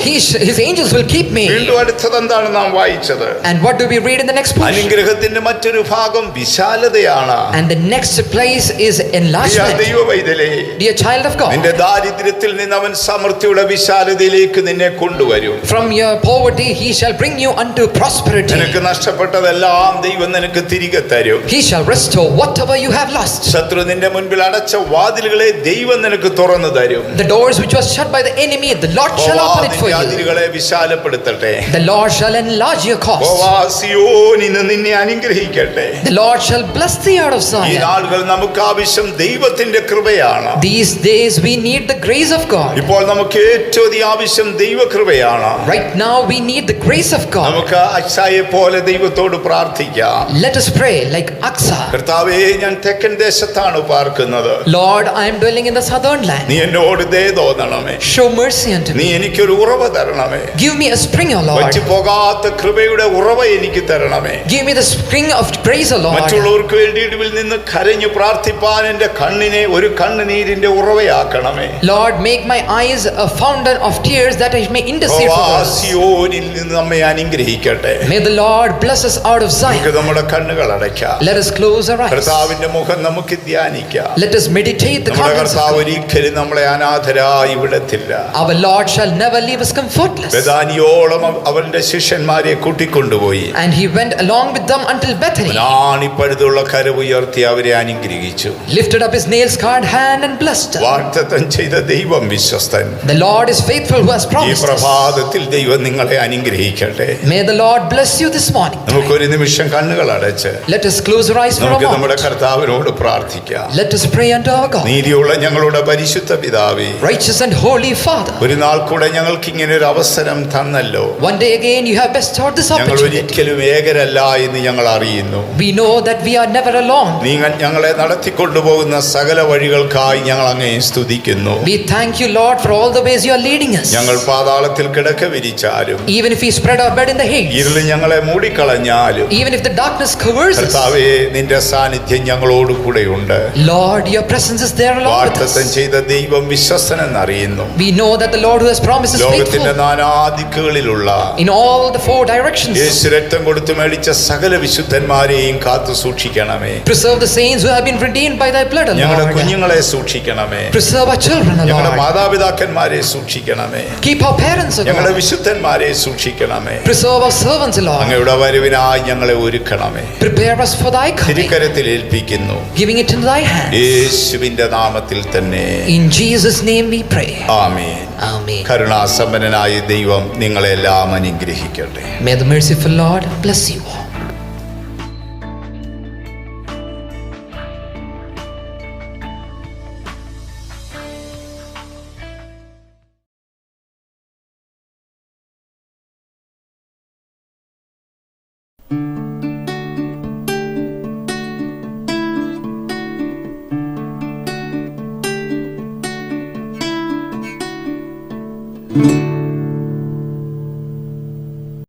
Speaker 2: His angels will keep me.
Speaker 1: വീണ്ടും അടുത്തത് എന്താണ് നാം വായിച്ചത്?
Speaker 2: And what do we read in the next portion?
Speaker 1: അനുഗ്രഹത്തിന്റെ മറ്റൊരു ഭാഗം വിശാലതയാണ്.
Speaker 2: And the next place is enlargement.
Speaker 1: ദൈവവൈതലേ,
Speaker 2: Dear child of God,
Speaker 1: നിന്റെ ദാരിദ്ര്യത്തിൽ നിന്ന് അവൻ സമൃദ്ധിയുടെ വിശാലതയിലേക്ക് നിന്നെ കൊണ്ടുവരും.
Speaker 2: from your poverty he shall bring you unto prosperity.
Speaker 1: നിനക്ക് നഷ്ടപ്പെട്ടതെല്ലാം ദൈവം നിനക്ക് തിരികെ തരും.
Speaker 2: He shall restore whatever you have lost.
Speaker 1: ശത്രു നിന്റെ മുൻപിൽ അടച്ച വാതിലുകളെ ദൈവം നിനക്ക് തുറന്നു തരും.
Speaker 2: The doors which were shut by the enemy, the Lord shall open it for you.
Speaker 1: അതിരുകളെ വിശാലപ്പെടുത്തട്ടെ.
Speaker 2: The Lord shall enlarge your cause.
Speaker 1: സിയോനിൽ നിന്നെ അനുഗ്രഹിക്കട്ടെ.
Speaker 2: The Lord shall bless thee out of
Speaker 1: ഈ
Speaker 2: Zion.
Speaker 1: നാളുകൾ നമുക്ക് ആവശ്യം ദൈവത്തിന്റെ കൃപയാണ്.
Speaker 2: These days we need the grace of God.
Speaker 1: ഇപ്പോൾ നമുക്ക് ഏറ്റവും ആവശ്യം ദൈവകൃപയാണ്.
Speaker 2: Right now we need the grace of God.
Speaker 1: നമുക്ക് അക്സായെ പോലെ ദൈവത്തോട് പ്രാർത്ഥിക്കാം.
Speaker 2: Let us pray like Aksa.
Speaker 1: കർത്താവേ, ഞാൻ തെക്കൻ ദേശത്താണ് പാർക്കുന്നത്.
Speaker 2: Lord, I am dwelling in the southern land.
Speaker 1: നീ എന്നോട് ദയ തോന്നണമേ.
Speaker 2: Show mercy unto
Speaker 1: നീ
Speaker 2: me.
Speaker 1: എനിക്കൊരു ഉറവ തരണമേ.
Speaker 2: Give me a spring, O Lord.
Speaker 1: വറ്റിപ്പോകാത്ത കൃപയുടെ ഉറവ എനിക്ക് തരണമേ.
Speaker 2: Give me the spring of grace, O Lord.
Speaker 1: മറ്റുള്ളവർക്ക് വേണ്ടി ഇടിവിൽ നിന്ന് കരഞ്ഞു പ്രാർത്ഥിപ്പാൻ എന്റെ കണ്ണിനെ ഒരു കണ്ണുനീരിന്റെ ഉറവയാക്കണമേ.
Speaker 2: Lord, make my eyes a fountain of tears that I may intercede for others.
Speaker 1: സിയോനിൽ നിന്ന് നമ്മെ അനുഗ്രഹിക്കട്ടെ.
Speaker 2: May the Lord bless us out of
Speaker 1: നമുക്ക്
Speaker 2: Zion.
Speaker 1: നമ്മുടെ കണ്ണുകൾ അടയ്ക്കാം.
Speaker 2: Let us close our eyes.
Speaker 1: കർത്താവിന്റെ മുഖം നമുക്ക് ധ്യാനിക്കാം.
Speaker 2: Let us meditate the
Speaker 1: നമ്മുടെ
Speaker 2: countenance of
Speaker 1: കർത്താവ്
Speaker 2: God.
Speaker 1: ഒരിക്കലും നമ്മളെ അനാഥരായി വിടത്തില്ല.
Speaker 2: Our Lord shall never leave us comfortless.
Speaker 1: ബഥാനിയോളം അവന്റെ ശിഷ്യന്മാരെ കൂട്ടിക്കൊണ്ടുപോയി.
Speaker 2: And he went along with them until Bethany,
Speaker 1: നാണിപ്പഴുതുള്ള കരവുയർത്തി അവരെ അനുഗ്രഹിച്ചു.
Speaker 2: lifted up his nail-scarred hand and blessed them.
Speaker 1: വാഗ്ദത്തം ചെയ്ത ദൈവം വിശ്വസ്തൻ.
Speaker 2: The Lord is faithful who has
Speaker 1: ഈ
Speaker 2: promised us.
Speaker 1: പ്രഭാതത്തിൽ ദൈവം നിങ്ങളെ അനുഗ്രഹിക്കട്ടെ.
Speaker 2: May the Lord bless you this morning.
Speaker 1: നമുക്കൊരു നിമിഷം കണ്ണുകൾ അടച്ച്
Speaker 2: Let us close our eyes for a
Speaker 1: നമുക്ക് നമ്മുടെ
Speaker 2: moment.
Speaker 1: കർത്താവിനോട് പ്രാർത്ഥിക്കാം.
Speaker 2: Let us pray unto our God.
Speaker 1: നീതിയുള്ള ഞങ്ങളുടെ പരിശുദ്ധ പിതാവേ,
Speaker 2: Righteous and holy Father,
Speaker 1: ഒരു നാൾ കൂടെ ഞങ്ങൾക്ക് ഇങ്ങനെ ഒരു അവസരം തന്നല്ലോ.
Speaker 2: one day again you have bestowed this
Speaker 1: ഞങ്ങൾ
Speaker 2: opportunity.
Speaker 1: ഒരിക്കലും ഏകരല്ല എന്ന് ഞങ്ങൾ അറിയുന്നു.
Speaker 2: We know that we are never alone.
Speaker 1: നീ ഞങ്ങളെ നടത്തിക്കൊണ്ടുപോകുന്ന സകല വഴികൾക്കായി ഞങ്ങൾ അങ്ങയെ സ്തുതിക്കുന്നു.
Speaker 2: We thank you, Lord, for all the ways you are leading us.
Speaker 1: ഞങ്ങൾ പാതാളത്തിൽ കിടക്ക വിരിച്ചാലും,
Speaker 2: Even if we spread our bed in the Hades,
Speaker 1: ഇരുൾ ഞങ്ങളെ മൂടിക്കളഞ്ഞാലും,
Speaker 2: even if the darkness covers us,
Speaker 1: കർത്താവേ, നിന്റെ സാന്നിധ്യം ഞങ്ങളോട് കൂടെയുണ്ട്.
Speaker 2: Lord, your presence is there along with
Speaker 1: വാഗ്ദത്തം
Speaker 2: us.
Speaker 1: ചെയ്ത ദൈവം വിശ്വസ്തനെന്നറിയുന്നു.
Speaker 2: We know that the Lord who has promised is
Speaker 1: ലോകത്തിന്റെ
Speaker 2: faithful
Speaker 1: നാനാദിക്കുകളിലുള്ള
Speaker 2: in all the four directions.
Speaker 1: യേശു രക്തം കൊടുത്തു മേടിച്ച സകല വിശുദ്ധന്മാരെയും കാത്തു സൂക്ഷിക്കണമേ.
Speaker 2: Preserve the saints who have been redeemed by thy blood, O
Speaker 1: ഞങ്ങളുടെ
Speaker 2: Lord.
Speaker 1: കുഞ്ഞുങ്ങളെ സൂക്ഷിക്കണമേ.
Speaker 2: Preserve our children, O
Speaker 1: ഞങ്ങളുടെ
Speaker 2: Lord.
Speaker 1: മാതാപിതാക്കന്മാരെ സൂക്ഷിക്കണമേ.
Speaker 2: Keep our parents, O
Speaker 1: ഞങ്ങളുടെ
Speaker 2: Lord.
Speaker 1: വിശുദ്ധന്മാരെ സൂക്ഷിക്കണമേ.
Speaker 2: Preserve our servants, O Lord.
Speaker 1: അങ്ങയുടെ വരവിനായി ഞങ്ങളെ ഒരുക്കണമേ.
Speaker 2: Prepare us for thy coming,
Speaker 1: തിരുക്കരത്തിൽ ഏൽപ്പിക്കുന്നു,
Speaker 2: giving it into thy hands.
Speaker 1: യേശുവിന്റെ നാമത്തിൽ തന്നെ.
Speaker 2: In Jesus' name we pray.
Speaker 1: Amen.
Speaker 2: Amen.
Speaker 1: കരുണാസമ്പന്നനായ ദൈവം നിങ്ങളെല്ലാം അനുഗ്രഹിക്കട്ടെ.
Speaker 2: May the merciful Lord bless you all.
Speaker 3: thank you